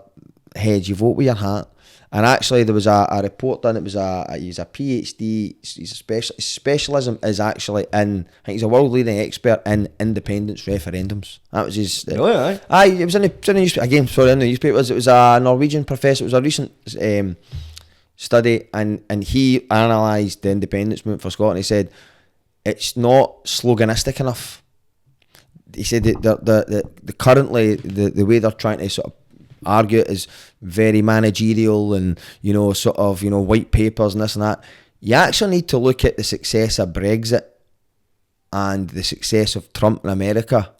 heads, you vote with your heart. And actually, there was a report done. It was he's a PhD. His specialism is actually in. I think he's a world leading expert in independence referendums. That was his. Really? It was in the newspaper again. Sorry, in the newspapers. It was a Norwegian professor. It was a recent study, and he analysed the independence movement for Scotland. He said it's not sloganistic enough. He said that the currently the way they're trying to sort of argue it is very managerial and, you know, sort of, you know, white papers and this and that. You actually need to look at the success of Brexit and the success of Trump in America,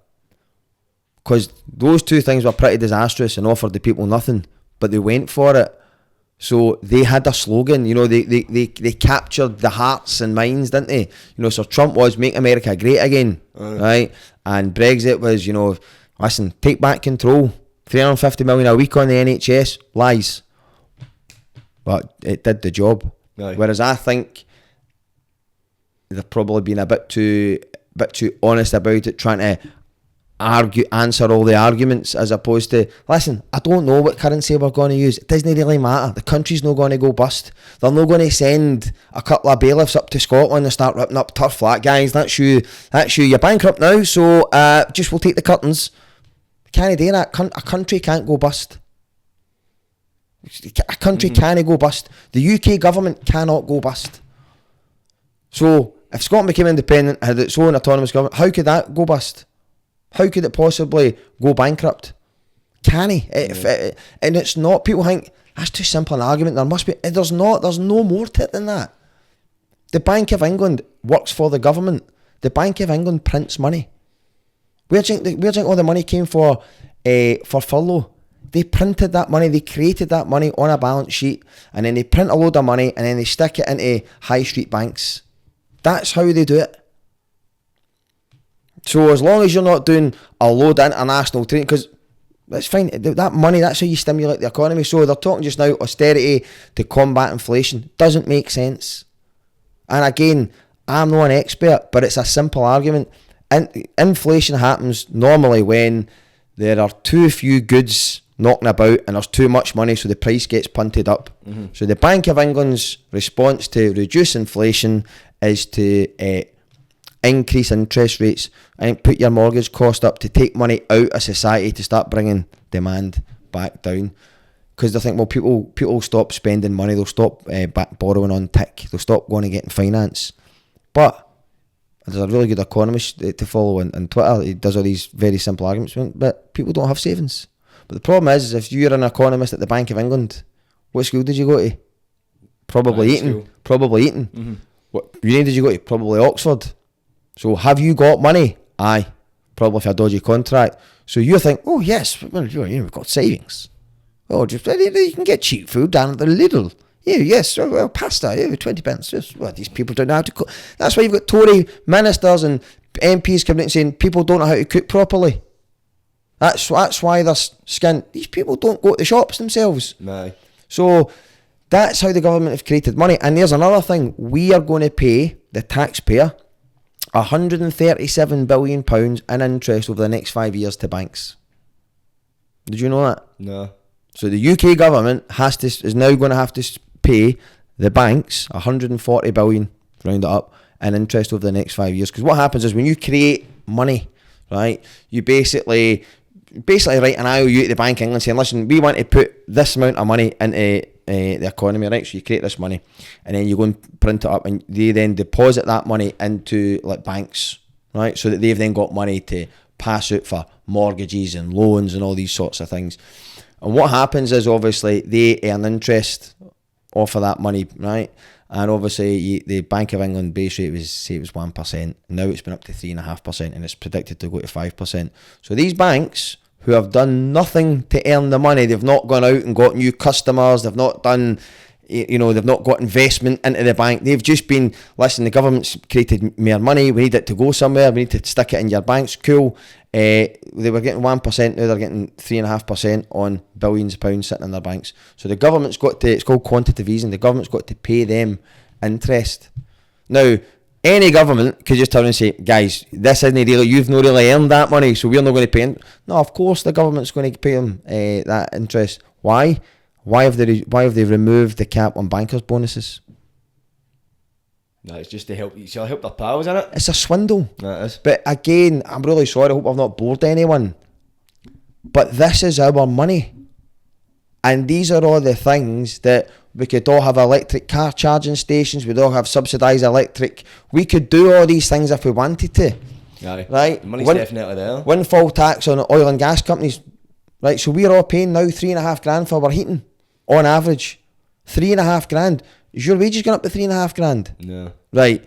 because those two things were pretty disastrous and offered the people nothing, but they went for it. So they had a slogan, you know, they captured the hearts and minds, didn't they? You know, so Trump was make America great again, right? And Brexit was, you know, listen, take back control. 350 million a week on the NHS, lies. But it did the job. Aye. Whereas I think they've probably been a bit too honest about it, trying to answer all the arguments, as opposed to, listen, I don't know what currency we're going to use. It doesn't really matter. The country's not going to go bust. They're not going to send a couple of bailiffs up to Scotland and start ripping up turf flat. Guys, that's you. You're bankrupt now, so just we'll take the curtains. Can't do that. A country can't go bust. A country can't go bust. The UK government cannot go bust. So if Scotland became independent, had its own autonomous government, how could that go bust? How could it possibly go bankrupt? Can he? And it's not. People think that's too simple an argument. There must be. There's not. There's no more to it than that. The Bank of England works for the government. The Bank of England prints money. Where do you think all the money came for furlough? They printed that money, they created that money on a balance sheet, and then they print a load of money and then they stick it into high street banks. That's how they do it. So as long as you're not doing a load of international trade, because that's fine, that money, that's how you stimulate the economy. So they're talking just now austerity to combat inflation. Doesn't make sense. And again, I'm not an expert, but it's a simple argument. Inflation happens normally when there are too few goods knocking about and there's too much money, so the price gets punted up. So the Bank of England's response to reduce inflation is to increase interest rates and put your mortgage cost up, to take money out of society, to start bringing demand back down. Because they think, well, people stop spending money, they'll stop borrowing on tick, they'll stop going and getting finance. But there's a really good economist to follow on Twitter. He does all these very simple arguments, but people don't have savings. But the problem is if you're an economist at the Bank of England, what school did you go to? Probably Eton. Mm-hmm. What uni did you go to? Probably Oxford. So have you got money? Aye, probably for a dodgy contract. So you think, oh yes, well, we've got savings. Oh, just you can get cheap food down at the Lidl. Yeah, yes, well, pasta, 20 pence. Just, well, these people don't know how to cook. That's why you've got Tory ministers and MPs coming out and saying people don't know how to cook properly. That's why they're skint. These people don't go to the shops themselves. Aye. So that's how the government have created money. And there's another thing. We are going to pay the taxpayer £137 billion in interest over the next 5 years to banks. Did you know that? No. So the UK government is now going to have to pay the banks 140 billion, round it up, in interest over the next 5 years. Because what happens is when you create money, right, you basically write an IOU to the Bank of England saying, listen, we want to put this amount of money into the economy, right? So you create this money and then you go and print it up and they then deposit that money into like banks, right? So that they've then got money to pass out for mortgages and loans and all these sorts of things. And what happens is obviously they earn interest off of that money, right? And obviously the Bank of England base rate was 1%. Now it's been up to 3.5% and it's predicted to go to 5%. So these banks who have done nothing to earn the money, they've not gone out and got new customers, they've not done, they've not got investment into the bank. They've just been, listen, the government's created more money, we need it to go somewhere, we need to stick it in your banks, cool. They were getting 1%, now they're getting 3.5% on billions of pounds sitting in their banks. So the government's got to, it's called quantitative easing, the government's got to pay them interest. Now, any government could just turn and say, guys, this isn't really, you've not really earned that money, so we're not going to pay it. No, of course the government's going to pay them that interest. Why? Why have they removed the cap on bankers' bonuses? No, it's just to help their pals, isn't it? It's a swindle. That is. But again, I'm really sorry, I hope I've not bored anyone. But this is our money. And these are all the things that we could all have electric car charging stations, we'd all have subsidised electric. We could do all these things if we wanted to. Aye. Right? The money's definitely there. Windfall tax on oil and gas companies. Right, so we're all paying now $3,500 for our heating. On average. $3,500. Is your wages going up to $3,500? No. Right.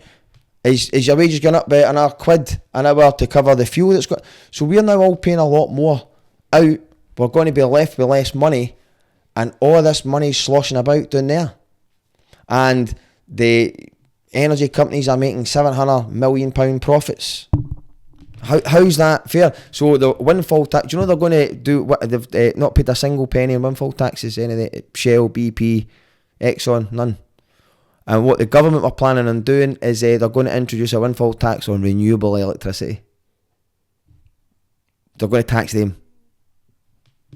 Is your wages going up by an hour quid an hour to cover the fuel that's got? So we're now all paying a lot more out. We're going to be left with less money, and all this money is sloshing about down there. And the energy companies are making £700 million profits. How's that fair? So the windfall tax, do you know they're going to do what? They've not paid a single penny in windfall taxes, any of the Shell, BP, Exxon, none. And what the government were planning on doing is they're going to introduce a windfall tax on renewable electricity. They're going to tax them.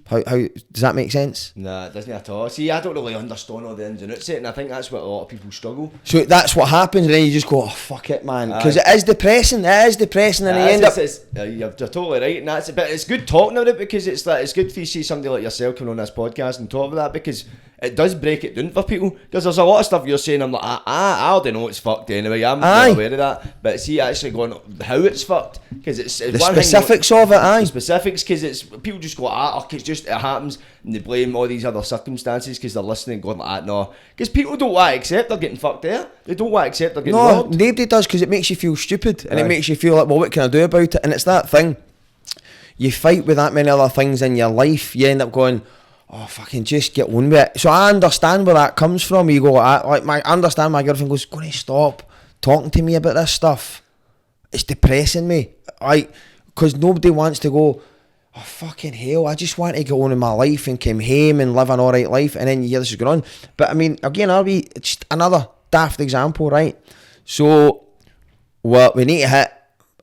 How does that make sense? Nah, it doesn't at all. See, I don't really understand all the ins and outs of it, and I think that's what a lot of people struggle. So that's what happens, and then you just go, oh, fuck it, man. Because it is depressing, and you end up... You're totally right, and that's but it's good talking about it, because it's good to see somebody like yourself coming on this podcast and talk about that, because it does break it down for people, because there's a lot of stuff you're saying, I'm like, I already know it's fucked anyway, I'm not aware of that, but see actually going, how it's fucked, because it's the specifics of it, the specifics, because it's, people just go, it happens, and they blame all these other circumstances because they're listening and going like that. No, because people don't want to accept they're getting fucked there. They don't want to accept they're getting robbed. Nobody does, because it makes you feel stupid, and it makes you feel like, well, what can I do about it? And it's that thing, you fight with that many other things in your life, you end up going, oh, fucking just get on with it. So I understand where that comes from. You go, I understand my girlfriend goes, going to stop talking to me about this stuff. It's depressing me. Because nobody wants to go, oh, fucking hell, I just want to go on in my life and come home and live an alright life, and then you hear this is going on. But I mean, again, it's just another daft example, right? So we need to hit,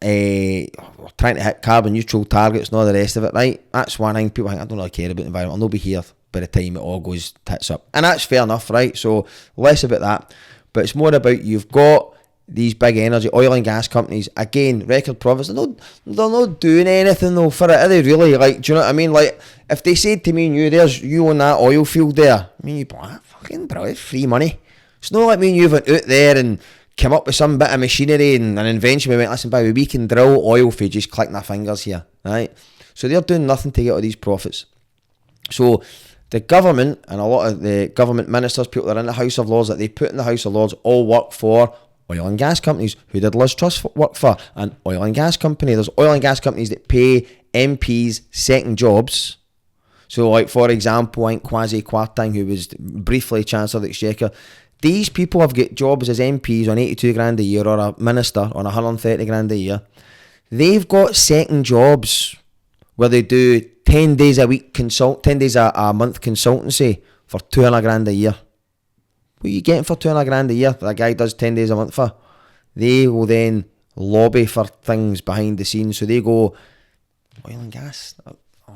we're trying to hit carbon neutral targets and all the rest of it, right? That's one thing people think, I don't really care about the environment, I'll not be here by the time it all goes tits up. And that's fair enough, right? So less about that, but it's more about you've got these big energy, oil and gas companies, again, record profits, they're not doing anything though for it, are they really? Like, do you know what I mean? Like, if they said to me and you, there's you on that oil field there, I mean, you'd be like, fucking bro, it's free money. It's not like me and you went out there and came up with some bit of machinery and an invention, we went, listen, baby, we can drill oil for you, just clicking our fingers here, right? So they're doing nothing to get all these profits. So the government and a lot of the government ministers, people that are in the House of Lords, that they put in the House of Lords, all work for oil and gas companies. Who did Liz Truss work for? An oil and gas company. There's oil and gas companies that pay MPs second jobs. So, like, for example, I think Jamesy Cottar, who was briefly Chancellor of the Exchequer, these people have got jobs as MPs on 82 grand a year, or a minister on 130 grand a year. They've got second jobs where they do 10 days a week 10 days a month consultancy for 200 grand a year. What are you getting for 200 grand a year that a guy does 10 days a month for? They will then lobby for things behind the scenes. So they go, oil and gas,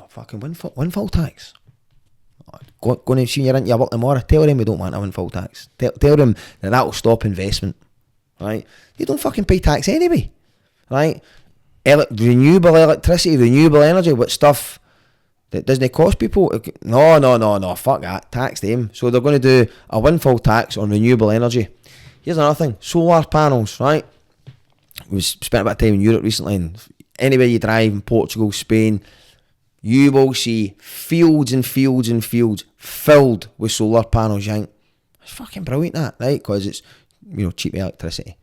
fucking windfall tax. Go and see you're into your work tomorrow. Tell them we don't want a windfall tax. Tell them that will stop investment. Right? They don't fucking pay tax anyway. Right? Renewable electricity, renewable energy, what stuff that doesn't cost people. No, fuck that. Tax them. So they're going to do a windfall tax on renewable energy. Here's another thing. Solar panels, right? We've spent a bit of time in Europe recently, and anywhere you drive in Portugal, Spain, you will see fields and fields and fields filled with solar panels. You think, it's fucking brilliant that, right? Because it's, cheap electricity.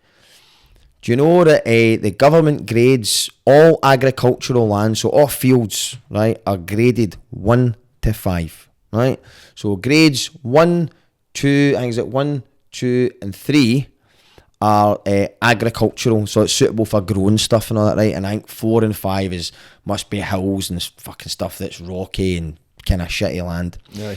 Do you know that the government grades all agricultural land, so all fields, right, are graded 1 to 5, right? So grades 1, 2, I think is it 1, 2 and 3 are agricultural, so it's suitable for growing stuff and all that, right? And I think 4 and 5 must be hills and fucking stuff that's rocky and kind of shitty land. Yeah.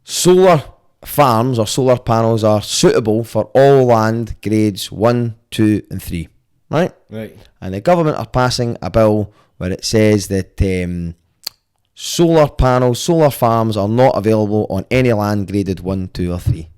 Solar farms or solar panels are suitable for all land grades 1, 2 and 3, right? Right. And the government are passing a bill where it says that solar farms are not available on any land graded 1, 2 or 3.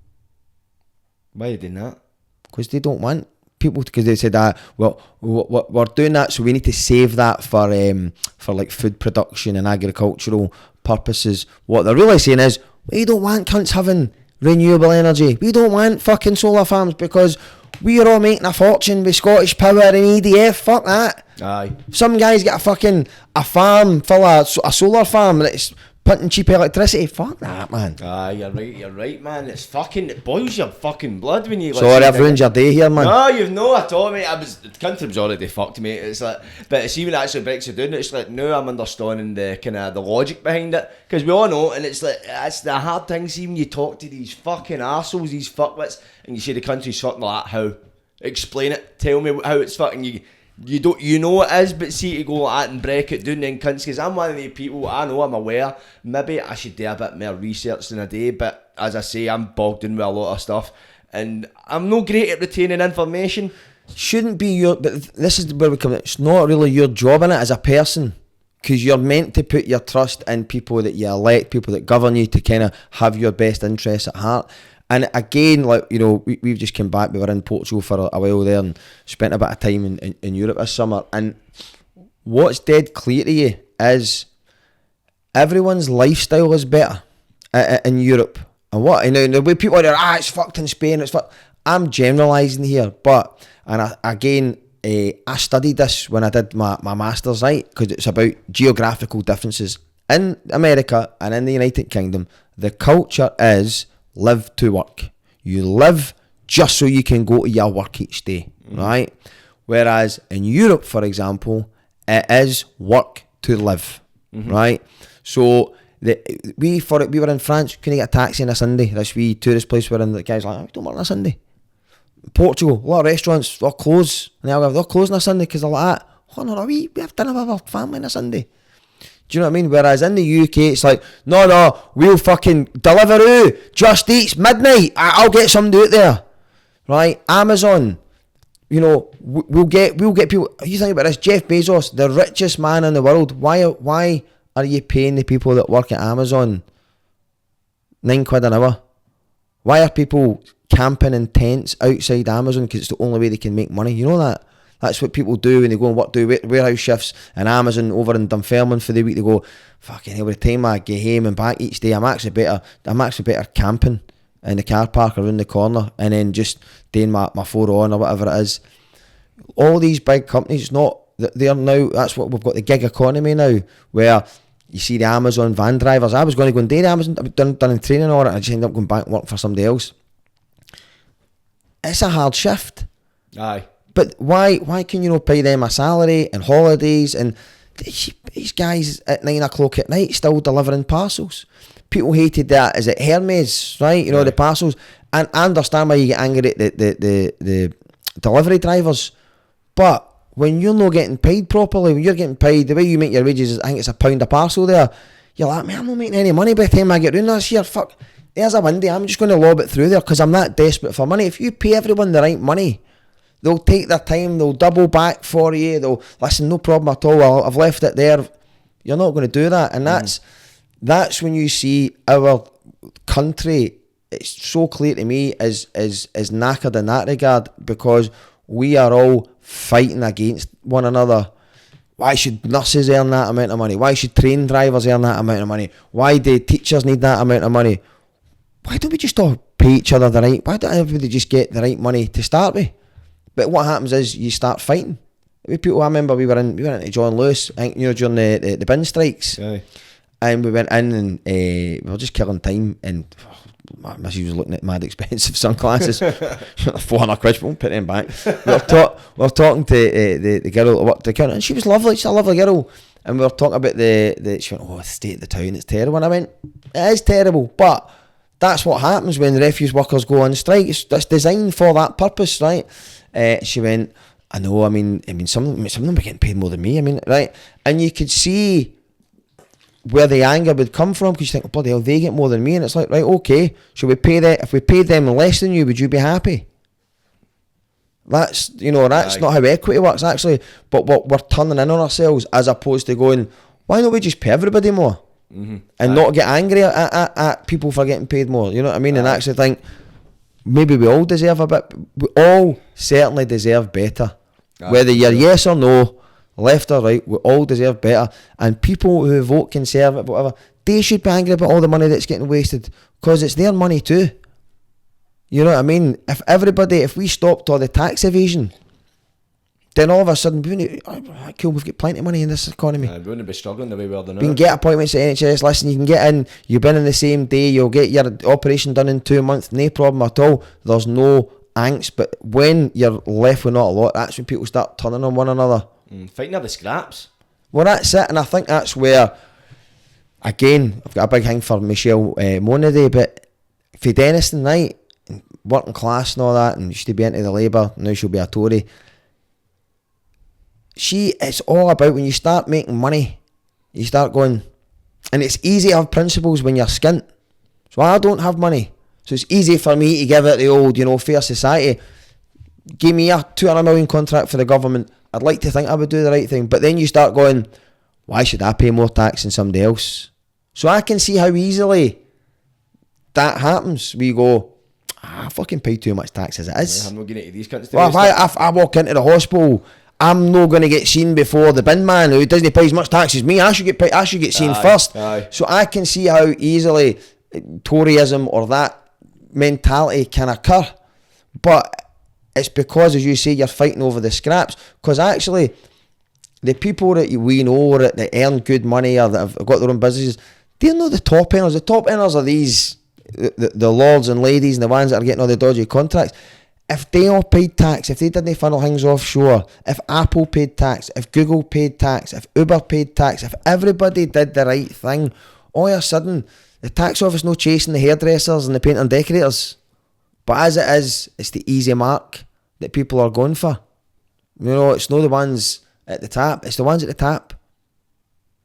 Why are you doing that? Because they don't want people, because they said well, we're doing that, so we need to save that for like food production and agricultural purposes. What they're really saying is, we don't want cunts having renewable energy. We don't want fucking solar farms because we're all making a fortune with Scottish Power and EDF. Fuck that. Aye. Some guys get a farm full of a solar farm that's punting cheap electricity. Fuck that, man. Aye, you're right, man. It boils your fucking blood when you... Sorry, I've ruined your day here, man. No, you've no at all, mate. The country was already fucked, mate. It's like, but see when actually Brexit doing it, it's like, now I'm understanding the kind of the logic behind it, because we all know, and it's like, it's the hard thing. See when you talk to these fucking arseholes, these fuckwits, and you say the country's fucking like, how? Explain it. Tell me how it's fucking you don't, it is, but see to go like that and break it down then cunts, because I'm one of the people, I know, I'm aware, maybe I should do a bit more research than a day, but as I say, I'm bogged in with a lot of stuff, and I'm no great at retaining information. Shouldn't be but this is where we come, it's not really your job in it as a person, because you're meant to put your trust in people that you elect, people that govern you, to kind of have your best interests at heart. And again, like, we've just come back, we were in Portugal for a while there and spent a bit of time in Europe this summer, and what's dead clear to you is everyone's lifestyle is better in Europe. And the way people are, it's fucked in Spain, it's fucked. I'm generalising here, but, and I studied this when I did my masters, right, because it's about geographical differences. In America and in the United Kingdom, the culture is live to work. You live just so you can go to your work each day, right? Whereas in Europe, for example, it is work to live, right? So we were in France, couldn't get a taxi on a Sunday. This wee tourist place we're in, the guy's like, we don't work on a Sunday. Portugal, a lot of restaurants, they're closed. And they're closed on a Sunday because they're like that. Oh no, we have dinner with our family on a Sunday. Do you know what I mean? Whereas in the UK, it's like, no, we'll fucking Deliveroo, Just Eats, midnight, I'll get somebody out there, right? Amazon, we'll get people. You think about this, Jeff Bezos, the richest man in the world. Why are you paying the people that work at Amazon £9 an hour? Why are people camping in tents outside Amazon? Because it's the only way they can make money. You know that? That's what people do when they go and work, do warehouse shifts in Amazon over in Dunfermline for the week. They go, fucking hell, by the time I get home and back each day, I'm actually better camping in the car park around the corner and then just doing my 4 on or whatever it is. All these big companies, they're now, that's what we've got, the gig economy now, where you see the Amazon van drivers. I was going to go and do the Amazon, I've done in training or it, I just ended up going back and work for somebody else. it's a hard shift. Aye. But why can you not pay them a salary and holidays and these guys at 9 o'clock at night still delivering parcels? People hated that. Is it Hermes, right? You know, the parcels. And I understand why you get angry at the delivery drivers. But when you're not getting paid properly, when you're getting paid, the way you make your wages is, I think it's £1 a parcel there. You're like, man, I'm not making any money by the time I get round this year. Fuck, there's a window. I'm just going to lob it through there because I'm that desperate for money. If you pay everyone the right money, they'll take their time, they'll double back for you, they'll, listen, no problem at all, I've left it there. You're not going to do that. And that's when you see our country, it's so clear to me, is knackered in that regard, because we are all fighting against one another. Why should nurses earn that amount of money? Why should train drivers earn that amount of money? Why do teachers need that amount of money? Why don't we just all pay each other the right? Why don't everybody just get the right money to start with? But what happens is you start fighting. People, I remember we were into John Lewis, I think, you know, during the bin strikes. Aye. And we went in and we were just killing time, and my missus was looking at mad expensive sunglasses. £400, but won't put them back. We were talking to the girl that worked the counter, and she was lovely. She's a lovely girl. And we were talking about she went, the state of the town, it's terrible. And I went, it is terrible, but that's what happens when refuse workers go on strike. It's designed for that purpose, right? She went, I know, I mean some of them are getting paid more than me, right? And you could see where the anger would come from, because you think, oh, bloody hell, they get more than me. And it's like, right, okay, should we pay that? If we paid them less than you, would you be happy? That's not how equity works, actually. But what we're turning in on ourselves, as opposed to going, why don't we just pay everybody more? And not get angry at people for getting paid more, you know what I mean? And actually think, maybe we all deserve a bit. We all certainly deserve better. Whether you're yes or no, left or right, we all deserve better. And people who vote Conservative, whatever, they should be angry about all the money that's getting wasted, because it's their money too. You know what I mean? If we stopped all the tax evasion, then all of a sudden, cool, we've got plenty of money in this economy. We wouldn't be struggling the way we are now. You can get appointments at NHS, listen, you can get in, you've been in the same day, you'll get your operation done in 2 months, no problem at all. There's no angst. But when you're left with not a lot, that's when people start turning on one another. Fighting over the scraps. Well, that's it, and I think that's where, again, I've got a big thing for Michelle Monaghan, but for Denniston, right, working class and all that, and she used to be into the Labour, now she'll be a Tory. It's all about when you start making money, you start going, and it's easy to have principles when you're skint. So I don't have money, so it's easy for me to give it the old, fair society. Give me a 200 million contract for the government, I'd like to think I would do the right thing. But then you start going, why should I pay more tax than somebody else? So I can see how easily that happens. We go, I fucking pay too much tax as it is. I'm not getting into these countries. Well, if I walk into the hospital, I'm not going to get seen before the bin man who doesn't pay as much tax as me. I should get seen first. Aye. So I can see how easily Toryism or that mentality can occur. But it's because, as you say, you're fighting over the scraps. Because actually, the people that we know that earn good money or that have got their own businesses, they're not the top earners. The top earners are these, the lords and ladies and the ones that are getting all the dodgy contracts. If they all paid tax, if they didn't funnel things offshore, if Apple paid tax, if Google paid tax, if Uber paid tax, if everybody did the right thing, all of a sudden, the tax office no chasing the hairdressers and the painter and decorators. But as it is, it's the easy mark that people are going for. It's not the ones at the top, it's the ones at the top.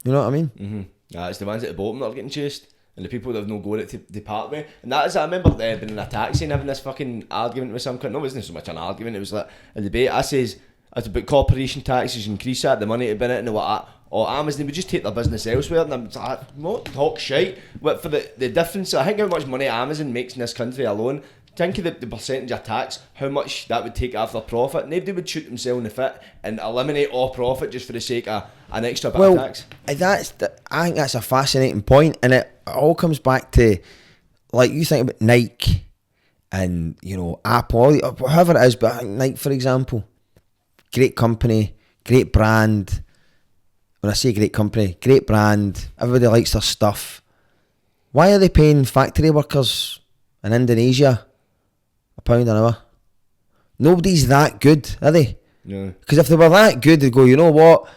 You know what I mean? It's the ones at the bottom that are getting chased. And the people that have no got it to depart with. And that is, I remember being in a taxi and having this fucking argument with some cunt. No, it wasn't so much an argument, it was like a debate. I says, it's about corporation taxes, increase that, the money to bin it, and they were like, Amazon would just take their business elsewhere. And I'm like, what, talk shite. But for the difference, I think how much money Amazon makes in this country alone, think of the percentage of tax, how much that would take off their profit. Nobody would shoot themselves in the foot and eliminate all profit just for the sake of an extra bit of tax. I think that's a fascinating point, and it all comes back to, like, you think about Nike and, Apple, whoever it is, but I think Nike, for example, great company, great brand. When I say great company, great brand, everybody likes their stuff. Why are they paying factory workers in Indonesia £1 an hour? Nobody's that good, are they? Yeah. Because if they were that good, they'd go, you know what?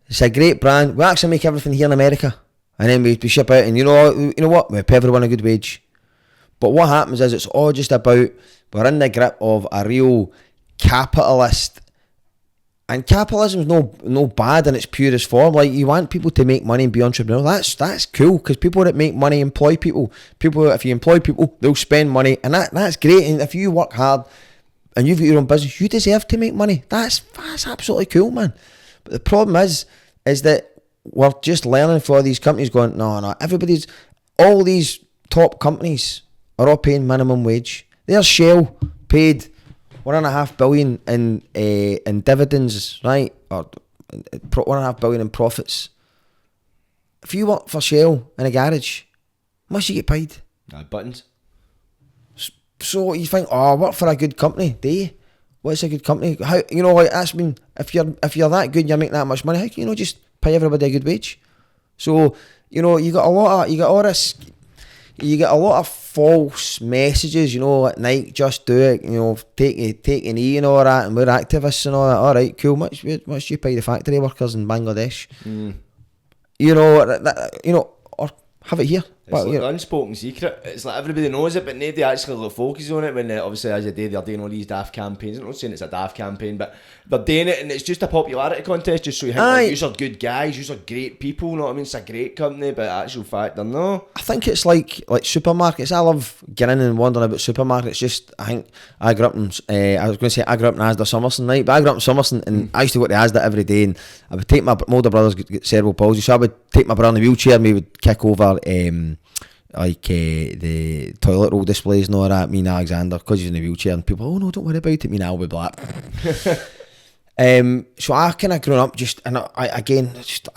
It's a great brand. We actually make everything here in America, and then we ship out. And you know what? We pay everyone a good wage. But what happens is it's all just about we're in the grip of a real capitalist. And capitalism's no bad in its purest form. Like, you want people to make money and be entrepreneurial. That's cool, because people that make money employ people. If you employ people, they'll spend money, and that's great. And if you work hard and you've got your own business, you deserve to make money. That's absolutely cool, man. But the problem is that we're just learning for all these companies going, no, all these top companies are all paying minimum wage. There's Shell paid $1.5 billion in dividends, right? Or $1.5 billion in profits. If you work for Shell in a garage, how much you get paid? Buttons. So you think, I work for a good company. Do you? What's a good company? How, like, that's been, if you're that good and you're making that much money, how can you just pay everybody a good wage? So, you got a lot of false messages, at night, just do it, take an E and all that, and we're activists and all that. Alright, cool, much do you pay the factory workers in Bangladesh? Or have it here. It's like an unspoken secret. It's like everybody knows it, but nobody actually focuses on it. When obviously, as you do, they're doing all these daft campaigns. I'm not saying it's a daft campaign, but they're doing it, and it's just a popularity contest, just so you think, you are good guys, you are great people. You know what I mean? It's a great company, but actual fact, they're not. I think it's like supermarkets. I love getting in and wondering about supermarkets. Just, I think I grew up in. I was going to say I grew up in Asda Summerson, right? But I grew up in Summerson, and I used to go to Asda every day, and I would take my older brothers get cerebral palsy, so I would take my brother in a wheelchair, and we would kick over the toilet roll displays and all that. Me and Alexander, because he's in a wheelchair, and people, oh no, don't worry about it. Me and Al would be like. So I kind of grown up just, and I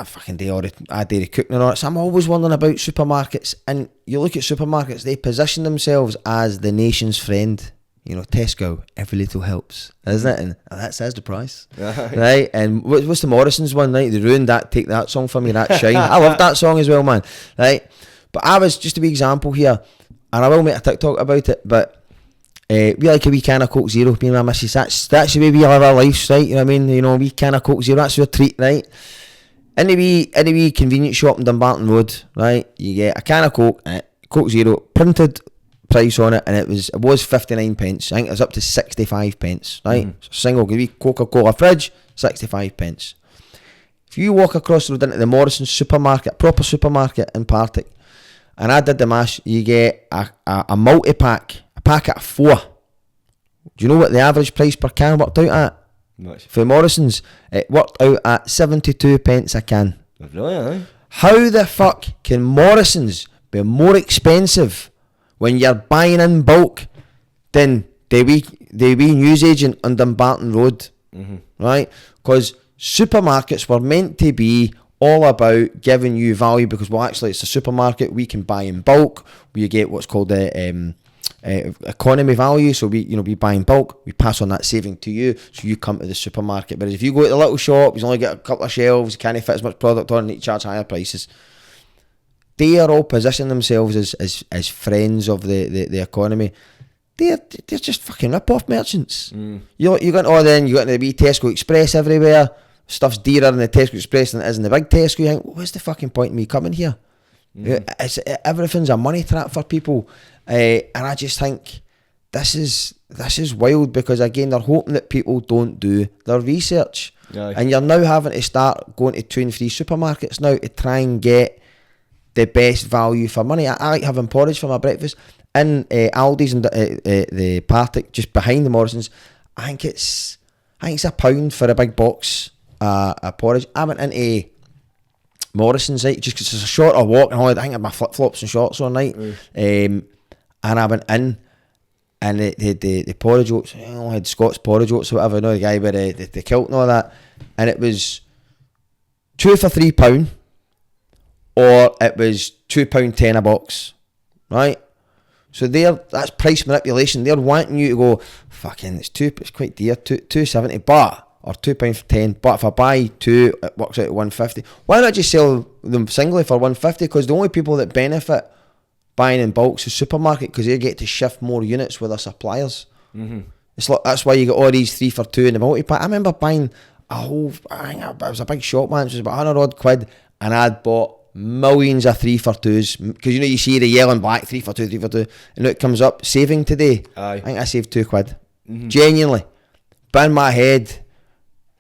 fucking do I do the cooking and all that. So I'm always wondering about supermarkets, and you look at supermarkets, they position themselves as the nation's friend. Tesco, every little helps, isn't it? And that says the price, right? And what's the Morrisons one, right? They ruined that. Take that song for me, that shine. I love that song as well, man. Right? But I was just a wee example here, and I will make a TikTok about it. But we like a wee can of Coke Zero, me and my missus. That's the way we live our lives, right? You know what I mean? A wee can of Coke Zero, that's your treat, right? In the wee convenience shop in Dumbarton Road, right? You get a can of Coke, Coke Zero, printed price on it, and it was 59 pence. I think it was up to 65 pence, right? So single wee Coca-Cola fridge, 65 pence. If you walk across the road into the Morrisons supermarket, proper supermarket in Partick, and I did the mash, you get a multi-pack, a packet of 4. Do you know what the average price per can worked out at? Nice. For Morrisons, it worked out at 72 pence a can. Really, eh? How the fuck can Morrisons be more expensive when you're buying in bulk than the wee newsagent on Dumbarton Road? Right? Because supermarkets were meant to be all about giving you value, because, well, actually it's a supermarket, we can buy in bulk, we get what's called the economy value. So we buy in bulk, we pass on that saving to you, so you come to the supermarket. But if you go to the little shop, you only get a couple of shelves, you can't fit as much product on, and you charge higher prices. They are all positioning themselves as friends of the economy. They're just fucking rip-off merchants. You got the wee Tesco Express everywhere. Stuff's dearer in the Tesco Express than it is in the big Tesco. You think, what's the fucking point of me coming here? Everything's a money trap for people, and I just think this is wild, because again they're hoping that people don't do their research, and you're now having to start going to 2 and 3 supermarkets now to try and get the best value for money. I like having porridge for my breakfast in Aldi's and the Partick just behind the Morrisons. I think it's £1 for a big box of porridge. I went into Morrison's, right, just because it's a shorter walk, and I think I had my flip-flops and shorts on, right? And I went in, and the porridge oats, I had Scott's porridge oats or whatever, the guy with the kilt and all that, and it was 2 for £3, or it was £2.10 a box, right? So that's price manipulation. They're wanting you to go, fucking, it's quite dear, £2.70, but, or £2.10, but if I buy 2, it works out at £1.50. Why not just sell them singly for £1.50? Because the only people that benefit buying in bulk is the supermarket, because they get to shift more units with their suppliers. It's like, that's why you get all these 3 for 2 in the multi-pack. I remember buying it was a big shop, man. It was about 100 odd quid, and I'd bought millions of 3 for 2s, because you know, you see the yellow and black 3 for 2, 3 for 2, and it comes up saving today. Aye. I think I saved 2 quid. Genuinely, but in my head,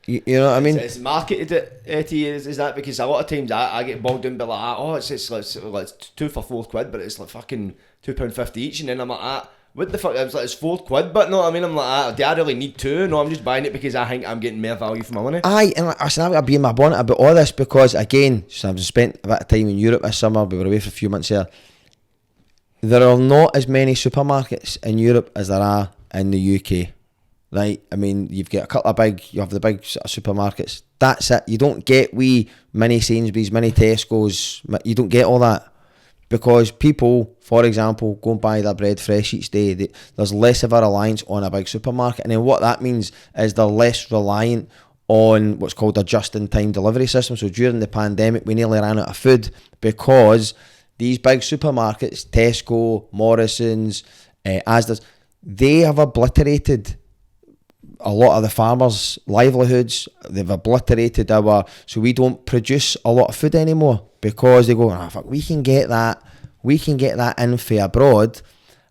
you know what I mean? It's marketed it to you, is that because a lot of times I get bogged down by like, oh, it's like 2 for 4 quid, but it's like fucking £2.50 each, and then I'm like, what the fuck? I was like, it's 4 quid, but no, I mean, I'm like, do I really need 2? No, I'm just buying it because I think I'm getting more value for my money. Aye, and like, I said, I've got to be in my bonnet about all this, because again, I've spent a bit of time in Europe this summer. We were away for a few months here. There are not as many supermarkets in Europe as there are in the UK. Right, I mean, you've got a couple of you have the big sort of supermarkets. That's it. You don't get wee mini Sainsbury's, mini Tesco's. You don't get all that, because people, for example, go and buy their bread fresh each day. There's less of a reliance on a big supermarket, and then what that means is they're less reliant on what's called a just-in-time delivery system. So during the pandemic, we nearly ran out of food because these big supermarkets, Tesco, Morrison's, Asda's, they have obliterated a lot of the farmers' livelihoods. They've obliterated so we don't produce a lot of food anymore, because they go, fuck, we can get that in for abroad,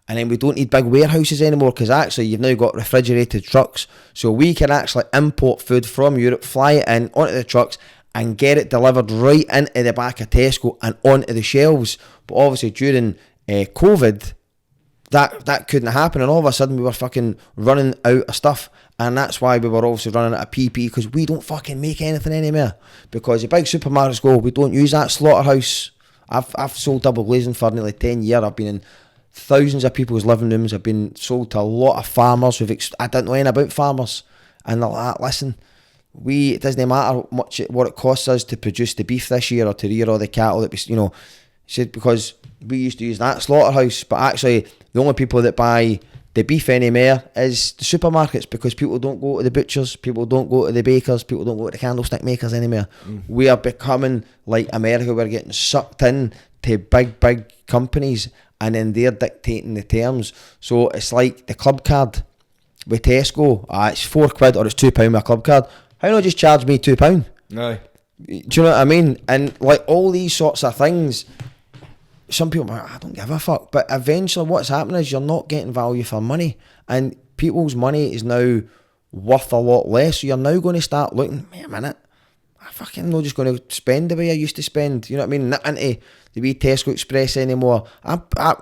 and then we don't need big warehouses anymore, because actually you've now got refrigerated trucks, so we can actually import food from Europe, fly it in onto the trucks, and get it delivered right into the back of Tesco and onto the shelves. But obviously during COVID, that couldn't happen, and all of a sudden we were fucking running out of stuff. And that's why we were obviously running out of PP, because we don't fucking make anything anymore, because the big supermarkets go, we don't use that slaughterhouse. I've sold double glazing for nearly 10 years. I've been in thousands of people's living rooms. I've been sold to a lot of farmers I didn't know anything about farmers, and they're like, listen, it doesn't matter much what it costs us to produce the beef this year, or to rear all the cattle that we, you know, he said, because we used to use that slaughterhouse, but actually the only people that buy the beef anymore is the supermarkets, because people don't go to the butchers, people don't go to the bakers, people don't go to the candlestick makers anymore. We are becoming like America. We're getting sucked in to big companies, and then they're dictating the terms. So it's like the club card with Tesco. It's 4 quid or it's £2 with a club card. How not just charge me £2? No. Do you know what I mean? And like all these sorts of things, some people are like, I don't give a fuck, but eventually what's happening is you're not getting value for money, and people's money is now worth a lot less. So you're now going to start looking, wait a minute, I'm fucking not just going to spend the way I used to spend, you know what I mean, not into the wee Tesco Express anymore.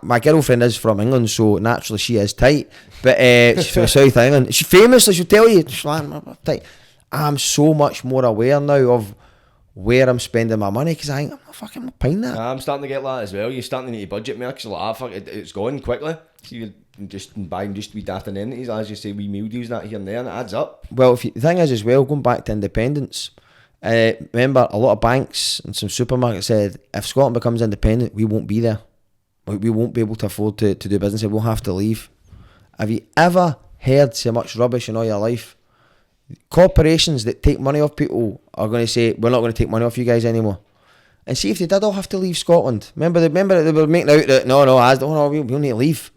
My girlfriend is from England, so naturally she is tight, but she's from South England. She's famous, she'll tell you, she's like, I'm tight. I'm so much more aware now of where I'm spending my money, because I'm not fucking paying that. I'm starting to get that as well. You're starting to need to budget more, because like, fuck, it's going quickly. So you're just buying just wee daft amenities, as you say, wee meal deals, that here and there, and it adds up. Well, the thing is as well, going back to independence, remember a lot of banks and some supermarkets said, if Scotland becomes independent, we won't be there. We won't be able to afford to do business, and we'll have to leave. Have you ever heard so much rubbish in all your life? Corporations that take money off people are going to say, we're not going to take money off you guys anymore. And see, if they did all have to leave Scotland, remember they were making out that we'll need to leave.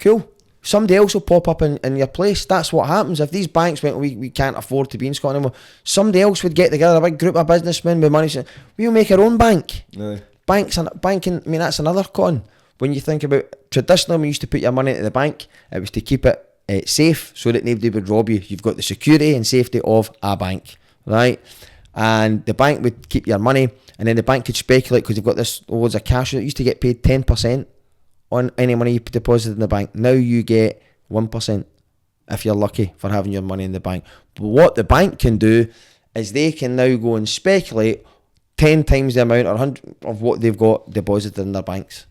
Cool, somebody else will pop up in your place. That's what happens. If these banks went, we can't afford to be in Scotland anymore, somebody else would get together, a big group of businessmen with money, saying, we'll make our own bank. Banking, I mean, that's another con. When you think about, traditionally when you used to put your money into the bank, it was to keep it safe, so that nobody would rob you. You've got the security and safety of a bank, right? And the bank would keep your money, and then the bank could speculate, because they've got this loads of cash. It used to get paid 10% on any money you deposited in the bank. Now you get 1% if you're lucky for having your money in the bank. But what the bank can do is they can now go and speculate 10 times the amount or 100 of what they've got deposited in their banks.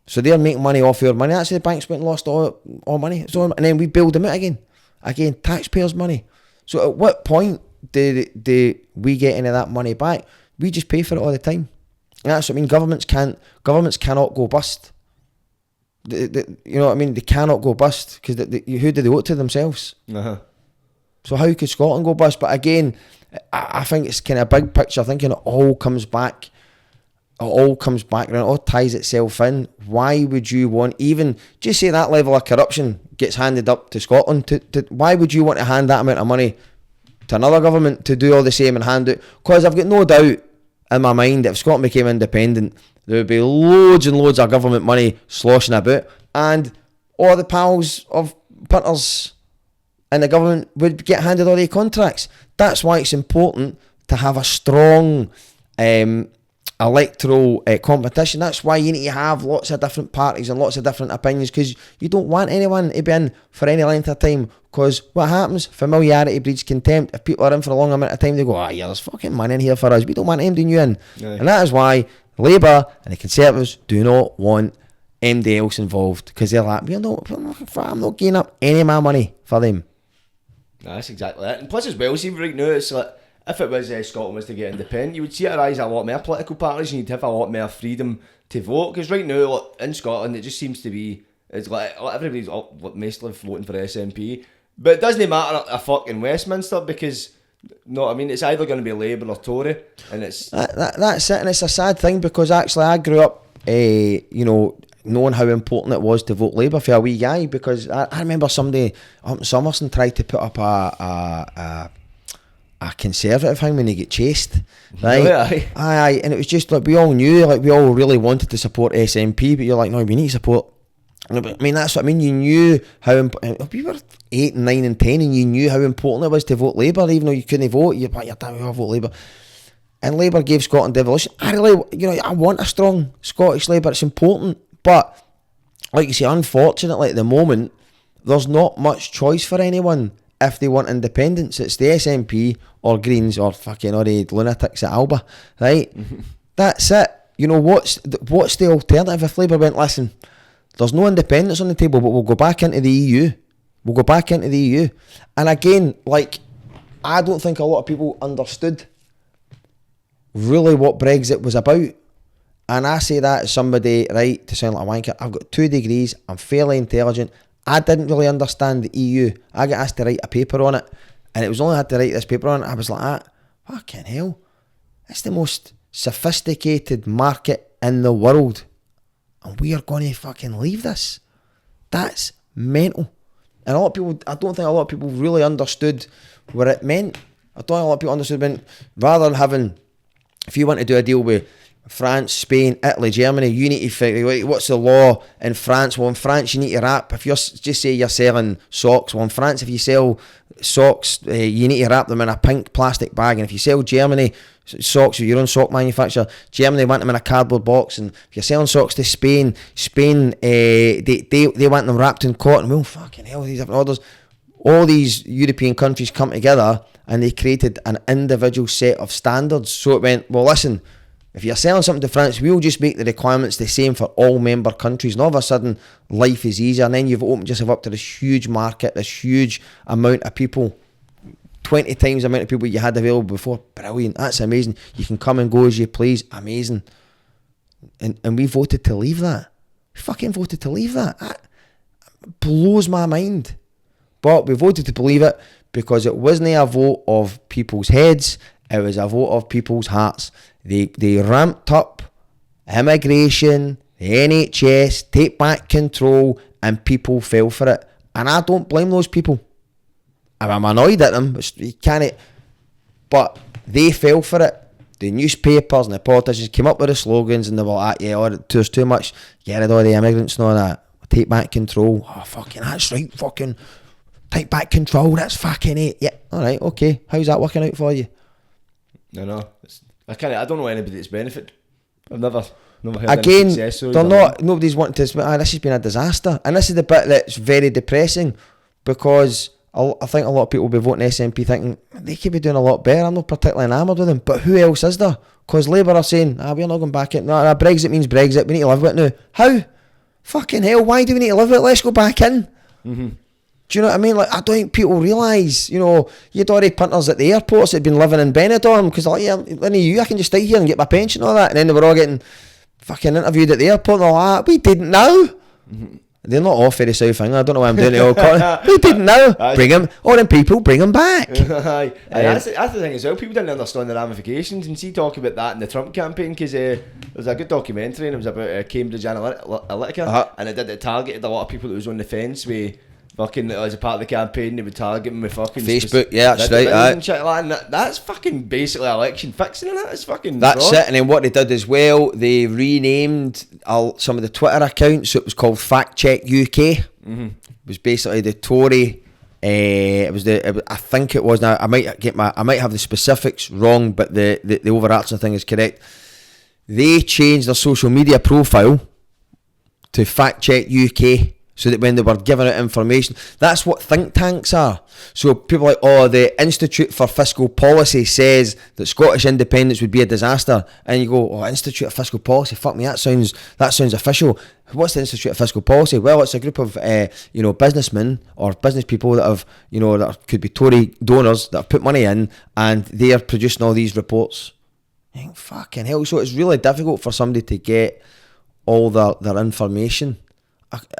So they're making money off your money. Actually, the banks went and lost all money. So, and then we build them out again. Again, taxpayers' money. So at what point do we get any of that money back? We just pay for it all the time. And that's what I mean. Governments cannot go bust. You know what I mean? They cannot go bust, because who do they owe it to? Themselves. So how could Scotland go bust? But again, I think it's kind of big picture thinking. It all comes back all comes back around, it all ties itself in. Why would you want, even just say that level of corruption gets handed up to Scotland, why would you want to hand that amount of money to another government to do all the same and hand it? Because I've got no doubt in my mind that if Scotland became independent, there would be loads and loads of government money sloshing about, and all the pals of punters in the government would get handed all their contracts. That's why it's important to have a strong electoral competition. That's why you need to have lots of different parties and lots of different opinions, because you don't want anyone to be in for any length of time, because what happens, familiarity breeds contempt. If people are in for a long amount of time, they go, yeah, there's fucking money in here for us, we don't want MD you in. And that is why Labour and the Conservatives do not want MD else involved, because they're like, I'm not giving up any of my money for them. That's exactly it. And plus as well, see right now, it's like, if it was Scotland was to get independent, you would see it arise a lot more political parties, and you'd have a lot more freedom to vote. Because right now, like, in Scotland, it just seems to be, it's like everybody's mostly voting for SNP, but it doesn't matter a fucking Westminster, because, no, I mean, it's either going to be Labour or Tory, and it's that's it. And it's a sad thing, because actually I grew up, knowing how important it was to vote Labour for a wee guy, because I remember somebody up in Somerson tried to put up a Conservative thing when they get chased, right? Really? Aye, and it was just like we all knew, like we all really wanted to support SNP, but you're like, no, we need to support. I mean, that's what I mean. You knew how we were 8, 9 and 10, and you knew how important it was to vote Labour, even though you couldn't vote. You're damn, I'll vote Labour. And Labour gave Scotland devolution. I really, I want a strong Scottish Labour. It's important, but like you say, unfortunately at the moment, there's not much choice for anyone. If they want independence, it's the SNP or Greens or fucking all the lunatics at Alba, right? That's it. What's the alternative? If Labour went, listen, there's no independence on the table, but we'll go back into the EU. We'll go back into the EU. And again, like, I don't think a lot of people understood really what Brexit was about. And I say that as somebody, right, to sound like a wanker, I've got 2 degrees, I'm fairly intelligent. I didn't really understand the EU. I got asked to write a paper on it, and it was only I had to write this paper on it, I was like, fucking hell, it's the most sophisticated market in the world, and we are going to fucking leave this. That's mental. And I don't think a lot of people really understood what it meant. I don't think a lot of people understood when, rather than having, if you want to do a deal with France, Spain, Italy, Germany, you need to figure out what's the law in France. Well, in France you need to wrap, if you're, just say you're selling socks, well in France if you sell socks, you need to wrap them in a pink plastic bag, and if you sell Germany socks with your own sock manufacturer, Germany want them in a cardboard box, and if you're selling socks to Spain, they want them wrapped in cotton. Well, fucking hell, these different orders. All these European countries come together and they created an individual set of standards. So it went, well listen, if you're selling something to France, we'll just make the requirements the same for all member countries. And all of a sudden, life is easier. And then you've opened yourself up to this huge market, this huge amount of people. 20 times the amount of people you had available before. Brilliant. That's amazing. You can come and go as you please. Amazing. And we voted to leave that. We fucking voted to leave that. That blows my mind. But we voted to believe it because it wasn't a vote of people's heads. It was a vote of people's hearts. They ramped up immigration, the NHS, take back control, and people fell for it. And I don't blame those people. I'm annoyed at them. You can't. But they fell for it. The newspapers and the politicians came up with the slogans, and they were like, yeah, there's too much. Get rid of all the immigrants and all that. Take back control. Oh, fucking, that's right. Fucking take back control. That's fucking it. Yeah. All right. Okay. How's that working out for you? No. I don't know anybody that's benefited. I've never heard again, any success stories. They're not. Nobody's wanting to. This has been a disaster, and this is the bit that's very depressing, because I think a lot of people will be voting SNP thinking they could be doing a lot better. I'm not particularly enamoured with them, but who else is there? Because Labour are saying, we're not going back in. No, Brexit means Brexit. We need to live with it now. How? Fucking hell! Why do we need to live with it? Let's go back in. Mm-hmm. Do you know what I mean? Like, I don't think people realise, you'd already punters at the airports that had been living in Benidorm, because like, yeah, I can just stay here and get my pension and all that, and then they were all getting fucking interviewed at the airport and all that. We didn't know. Mm-hmm. They're not off for the South England. I don't know why I'm doing it all. They didn't know. Bring them. All them people, bring them back. Aye. That's the thing as well. People didn't understand the ramifications, and see talk about that in the Trump campaign, because there was a good documentary and it was about Cambridge Analytica, and it targeted a lot of people that was on the fence with fucking, as a part of the campaign, they would target them with fucking Facebook. Yeah, that's right. and shit like that. And that's fucking basically election fixing, and that's fucking that's wrong. it. And then what they did as well, they renamed some of the Twitter accounts. So it was called Fact Check UK. It was basically the Tory. I think it was. Now I might have the specifics wrong, but the overarching thing is correct. They changed their social media profile to Fact Check UK, so that when they were giving out information, that's what think tanks are. So people are like, oh, the Institute for Fiscal Policy says that Scottish independence would be a disaster, and you go, oh, Institute of Fiscal Policy, fuck me, that sounds official. What's the Institute of Fiscal Policy? Well, it's a group of businessmen or business people that have, that could be Tory donors that have put money in, and they are producing all these reports. Fucking hell. So it's really difficult for somebody to get all their information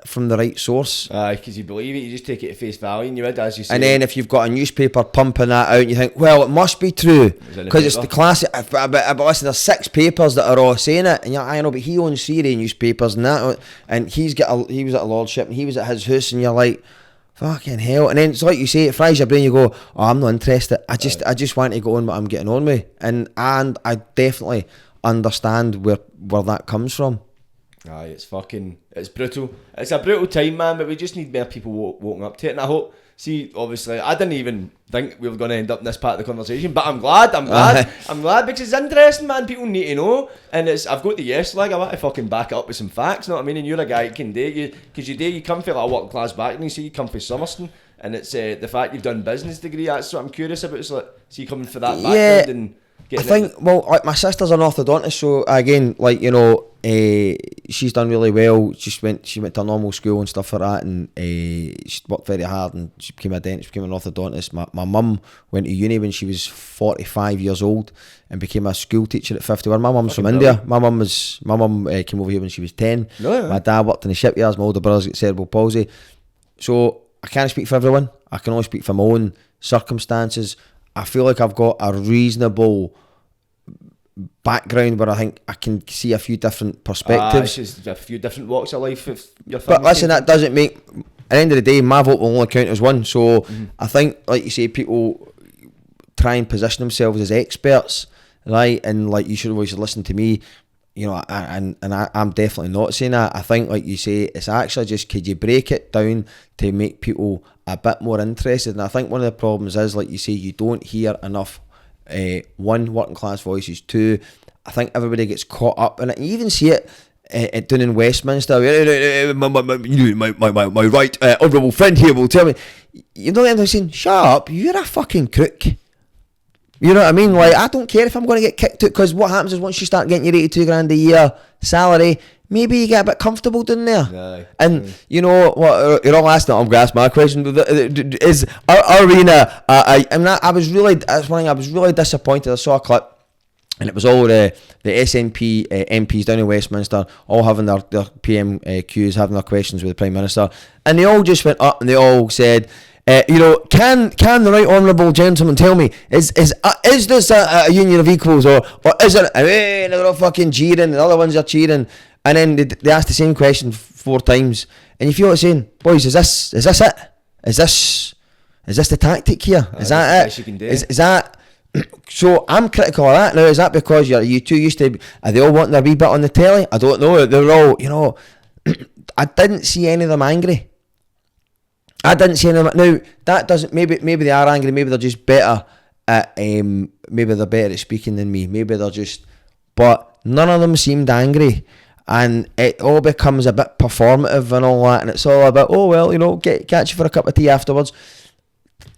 from the right source. Because you believe it, you just take it at face value, and you would, as you say. And then if you've got a newspaper pumping that out, and you think, well, it must be true, because it's the classic. But listen, there's 6 papers that are all saying it, and you're like, I know, but he owns 3 newspapers and that, and he was at a lordship, and he was at his house, and you're like, fucking hell. And then it's like you say, it fries your brain. You go, oh, I'm not interested. I just want to go on what I'm getting on with, and I definitely understand where that comes from. Aye, it's brutal. It's a brutal time, man, but we just need more people woken up to it, and I hope, see, obviously, I didn't even think we were going to end up in this part of the conversation, but I'm glad, because it's interesting, man. People need to know, and I've got the yes leg. I want to fucking back it up with some facts, know what I mean? And you're a guy who can do it, because you come from a working class background, so you come from Summerston, and it's the fact you've done business degree, that's what I'm curious about. It's like, so you coming for that background, and I think, like, my sister's an orthodontist, so again, like, she's done really well. She went to a normal school and stuff like that, and she worked very hard, and she became a dentist, became an orthodontist. My mum went to uni when she was 45 years old and became a school teacher at 51. My mum's from India. My mum came over here when she was 10. Yeah. My dad worked in the shipyards. My older brother's got cerebral palsy. So I can't speak for everyone. I can only speak for my own circumstances. I feel like I've got a reasonable background where I think I can see a few different perspectives. It's just a few different walks of life. But listen, that doesn't make, at the end of the day, my vote will only count as one. So I think, like you say, people try and position themselves as experts, right? And like, you should always listen to me, I'm definitely not saying that. I think, like you say, it's actually just, could you break it down to make people a bit more interested? And I think one of the problems is, like you say, you don't hear enough one, working class voices. 2, I think everybody gets caught up in it. You even see it down in Westminster. My right honourable friend here will tell me, you know what I'm saying? Shut up, you're a fucking crook. You know what I mean? Like, I don't care if I'm going to get kicked out, because what happens is, once you start getting your 82 grand a year salary, maybe you get a bit comfortable down there. Aye. And you know what? You're all asking. I'm going to ask my question. Is are we in I was really disappointed. I saw a clip, and it was all the SNP MPs down in Westminster, all having their PMQs, having their questions with the Prime Minister, and they all just went up and they all said, can the right honourable gentleman tell me, is this a union of equals, or is it? And they're all fucking jeering, and the other ones are cheering, and then they ask the same question 4 times, and you feel like saying, boys, is this it? Is this the tactic here? Is that it? Is that? So I'm critical of that now. Is that because you two used to? Are they all wanting their wee bit on the telly? I don't know. They're all, I didn't see any of them angry. I didn't see any of them. Now that doesn't. Maybe they are angry. Maybe they're just better at. Maybe they're better at speaking than me. Maybe they're just. But none of them seemed angry, and it all becomes a bit performative and all that. And it's all about, oh well, catch you for a cup of tea afterwards.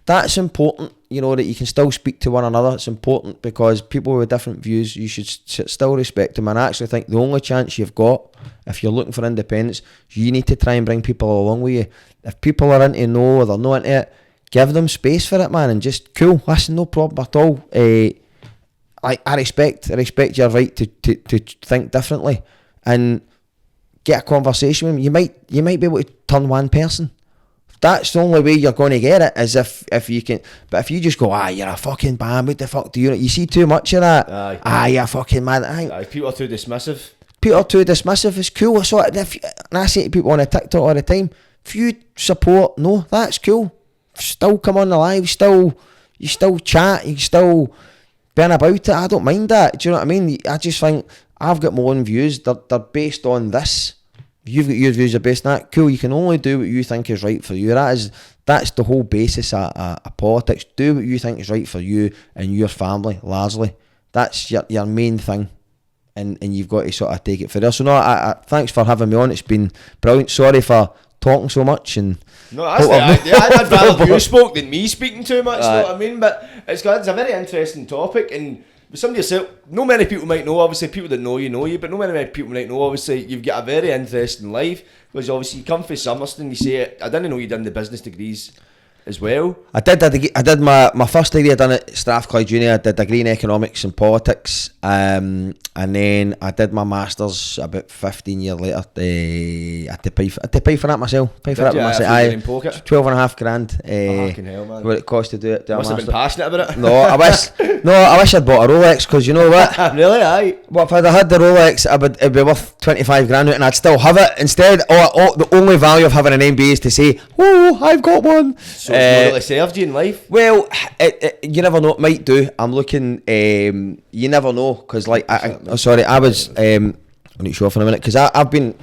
That's important, that you can still speak to one another. It's important because people with different views, you should still respect them. And I actually think the only chance you've got, if you're looking for independence, you need to try and bring people along with you. If people are into no, or they're not into it, give them space for it, man, and just, cool, listen, no problem at all. I respect your right to think differently, and get a conversation with them. You might be able to turn one person. That's the only way you're going to get it, is if you can. But if you just go, you're a fucking bam, what the fuck do you see too much of that? You're fucking mad. People are too dismissive. People are too dismissive. It's cool. So and I say to people on a TikTok all the time, if you support, no, that's cool. Still come on the live, you still chat, you still burn about it. I don't mind that. Do you know what I mean? I just think I've got my own views. They're based on this. You've got your views are based on that. Cool. You can only do what you think is right for you. That's the whole basis of politics. Do what you think is right for you and your family, largely. That's your main thing. And you've got to sort of take it for there. So no, I thanks for having me on. It's been brilliant. Sorry for talking so much. And no, that's the idea. I'd rather you spoke than me speaking too much. You know what I mean? But it's a very interesting topic, and with somebody yourself, no many people might know. Obviously, people that know you, but no many people might know. Obviously, you've got a very interesting life, because obviously you come from Summerston. You say, I didn't know you done the business degrees as well. I did my first degree I done at Strathclyde Uni. I did a degree in economics and politics, and then I did my masters about 15 years later. I had to pay for that myself. Pay for that myself. 12.5 grand. Fucking hell, man. What it cost to do it. Must have been passionate about it. No, I wish I'd bought a Rolex, because you know what? Really, aye. Well, if I'd had the Rolex, it'd be worth 25 grand, and I'd still have it. Instead, the only value of having an MBA is to say, oh, I've got one. So it's not really served you in life? Well, you never know. It might do. I'm looking. You never know, because like I was. I need to show off in a minute, because I've been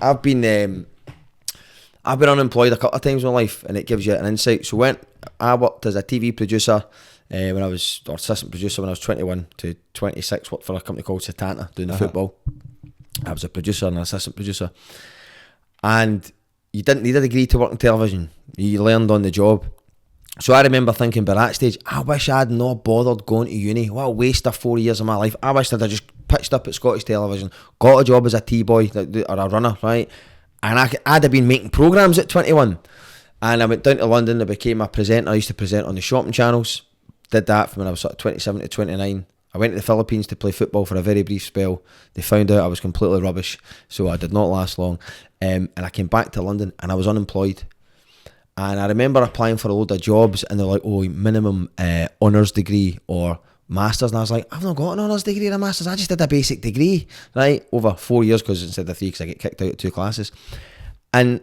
unemployed a couple of times in my life, and it gives you an insight. So when I worked as a TV producer, when I was, or assistant producer, when I was 21 to 26, worked for a company called Satanta doing the football. I was a producer and an assistant producer, and you didn't need a degree to work in television. You learned on the job. So I remember thinking by that stage, I wish I'd not bothered going to uni. What a waste of 4 years of my life. I wish I'd have just pitched up at Scottish Television, got a job as a T-boy or a runner, right? And I'd have been making programmes at 21. And I went down to London, I became a presenter. I used to present on the shopping channels. Did that from when I was sort of 27 to 29. I went to the Philippines to play football for a very brief spell. They found out I was completely rubbish, so I did not last long. And I came back to London and I was unemployed. And I remember applying for a load of jobs, and they're like, oh, minimum honours degree or masters. And I was like, I've not got an honours degree or a masters. I just did a basic degree, right? Over 4 years, because instead of 3, because I get kicked out of 2 classes. And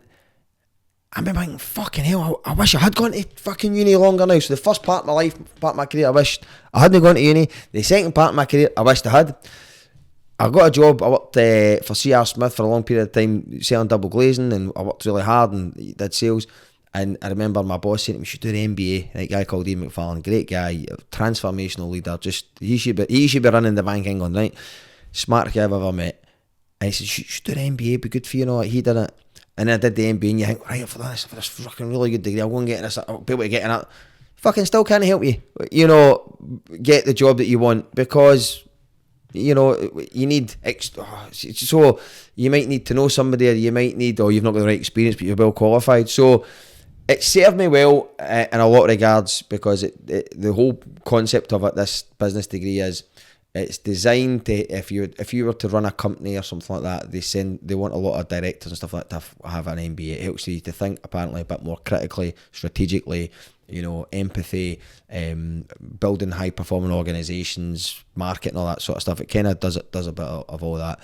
I remember thinking, fucking hell, I wish I had gone to fucking uni longer now. So the first part of my life, part of my career, I wished I hadn't gone to uni. The second part of my career, I wished I had. I got a job. I worked for C.R. Smith for a long period of time, selling double glazing, and I worked really hard and did sales. And I remember my boss saying to me, you should do the MBA. A guy called Ian McFarlane, great guy, transformational leader. Just he should be running the Bank England, right? Smartest guy I've ever met. And he said, you should do the MBA, be good for you, like he did it. And then I did the MBA, and you think, right, for this fucking really good degree, I'll go and get this, I'll be able to get in it. Fucking still can't help you, get the job that you want, because you need so you might need to know somebody, or you might need, or you've not got the right experience, but you're well qualified. So it served me well in a lot of regards, because the whole concept of it, this business degree, is it's designed to, if you were to run a company or something like that, they want a lot of directors and stuff like that to have an MBA. It helps you to think apparently a bit more critically, strategically, empathy, building high performing organisations, marketing, all that sort of stuff. It kind of does a bit of all that.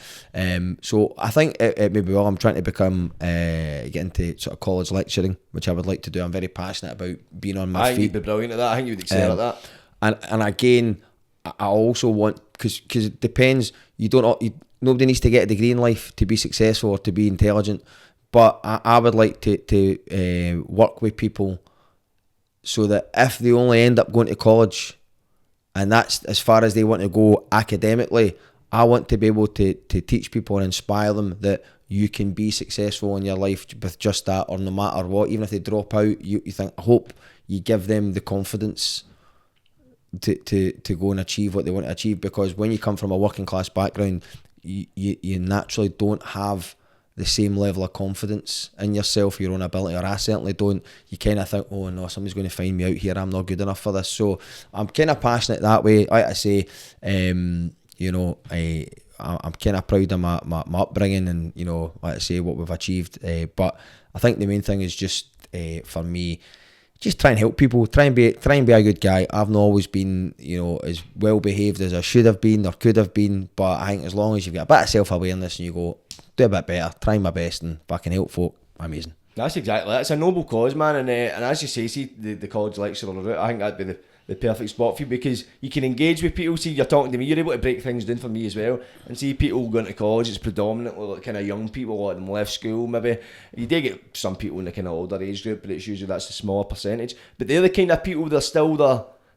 So I think it may be well. I'm trying to get into sort of college lecturing, which I would like to do. I'm very passionate about being on my feet. You'd be brilliant at that. I think you'd excel at that. And again, I also want, because it depends. Nobody needs to get a degree in life to be successful or to be intelligent. But I would like to work with people, so that if they only end up going to college, and that's as far as they want to go academically, I want to be able to teach people and inspire them that you can be successful in your life with just that, or no matter what. Even if they drop out, you think, I hope you give them the confidence to go and achieve what they want to achieve. Because when you come from a working class background, you naturally don't have the same level of confidence in yourself, your own ability, or I certainly don't. You kind of think, oh no, somebody's going to find me out here, I'm not good enough for this. So I'm kind of passionate that way. Like I say, I'm kind of proud of my upbringing and, you know, like I say, what we've achieved. But I think the main thing is just for me, just try and help people. Try and be a good guy. I've not always been, you know, as well behaved as I should have been or could have been. But I think as long as you've got a bit of self-awareness and you go, do a bit better, try my best, and if I can help folk, amazing. That's exactly it. It's a noble cause, man, and as you say, see the college lecturer route, I think that'd be the perfect spot for you, because you can engage with people. See, you're talking to me, you're able to break things down for me as well, and see people going to college, it's predominantly like kind of young people, a lot of them left school maybe. You do get some people in the kind of older age group, but it's usually that's a smaller percentage, but they're the kind of people, they're still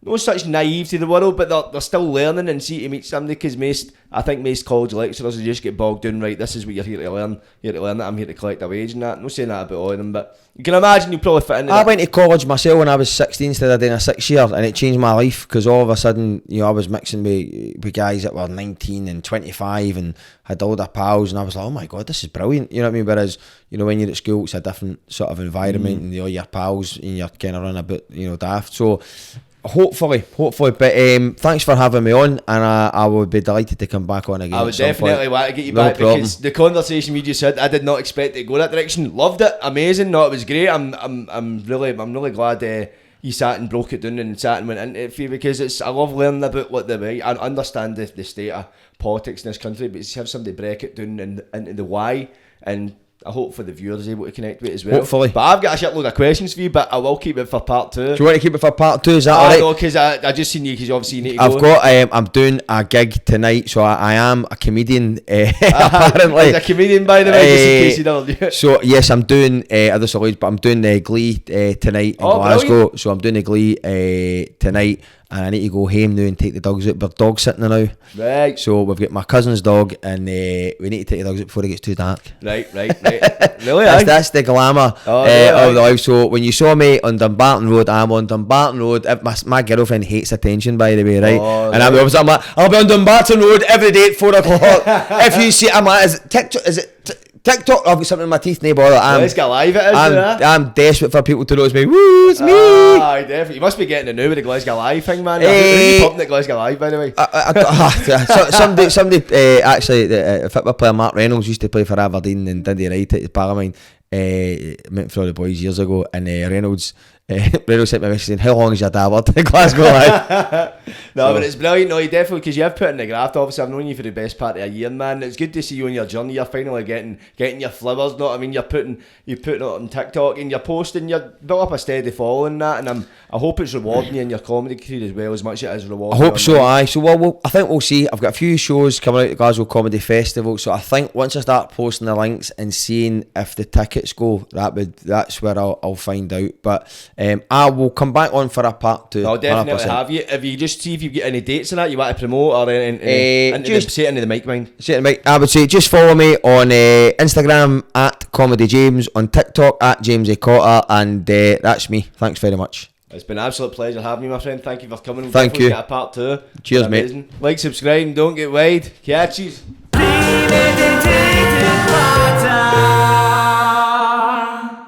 no such naive to the world, but they're still learning, and see to meet somebody, because I think most college lecturers will just get bogged down, right, this is what you're here to learn, that I'm here to collect a wage and that. I'm not saying that about all of them, but you can imagine you probably fit into I that. went to college myself when I was 16 instead of doing a 6 year, and it changed my life, because all of a sudden, you know, I was mixing with guys that were 19 and 25 and had all their pals, and I was like, oh my god, this is brilliant, you know what I mean? Whereas, you know, when you're at school, it's a different sort of environment, and all your pals, and you're kind of running a bit, you know, daft. So hopefully, but thanks for having me on, and I would be delighted to come back on again. I would definitely want to get you back, because the conversation we just had, I did not expect it to go that direction. Loved it, amazing. No, it was great. I'm really glad you sat and broke it down and sat and went into it for you, because I love learning about what I understand the state of politics in this country, but to have somebody break it down into the why, and I hope for the viewers able to connect with it as well. Hopefully. But I've got a shitload of questions for you, but I will keep it for part 2. Do you want to keep it for part 2? Is that alright? No, because I just seen you, because obviously you need to go. I'm doing a gig tonight, so I am a comedian, apparently. He's a comedian, by the way, just in case you don't know. So yes, I'm doing other solids, but I'm doing Glee tonight in Glasgow. Brilliant. So I'm doing Glee tonight, and I need to go home now and take the dogs out. We're dog sitting now. Right. So we've got my cousin's dog, and we need to take the dogs out before it gets too dark. Right. Really? That's the glamour of the life. So when you saw me on Dumbarton Road, I'm on Dumbarton Road. My girlfriend hates attention, by the way, right? Oh, and I'm like, I'll be on Dumbarton Road every day at 4 o'clock. If you see, I'm like, is it TikTok? I've got something in my teeth, no bother. Glasgow Live it is, I'm desperate for people to know it's me. Woo, it's me. Definitely. You must be getting it now with the Glasgow Live thing, man. Who are you pumping at Glasgow Live, by the way? Somebody actually, the football player Mark Reynolds used to play for Aberdeen and Dundee United at Palomine. Met for all the boys years ago, and Reynolds sent me a message saying, how long is your dad worked in Glasgow Live? But it's brilliant. No, you definitely, because you have put in the graft. Obviously, I've known you for the best part of a year, man. It's good to see you on your journey. You're finally getting your flowers. Know what I mean? You're putting it on TikTok, and you're posting. You're built up a steady following that, and I hope it's rewarding you in your comedy career as well, as much as it is rewarding. I hope so. Aye. So I think we'll see. I've got a few shows coming out at the Glasgow Comedy Festival, so I think once I start posting the links and seeing if the tickets go, that's where I'll find out. But I will come back on for a part 2. I'll definitely 100%. have you. If you just see if you've got any dates in that you want to promote, or say it into the mic, mind. Say it in the mic. I would say just follow me on Instagram at comedyjames, on TikTok at Jamesy Cottar, and that's me. Thanks very much. It's been an absolute pleasure having you, my friend. Thank you for coming. Thank you. Get a part 2. Cheers, mate. Like, subscribe, and don't get wide. Catches.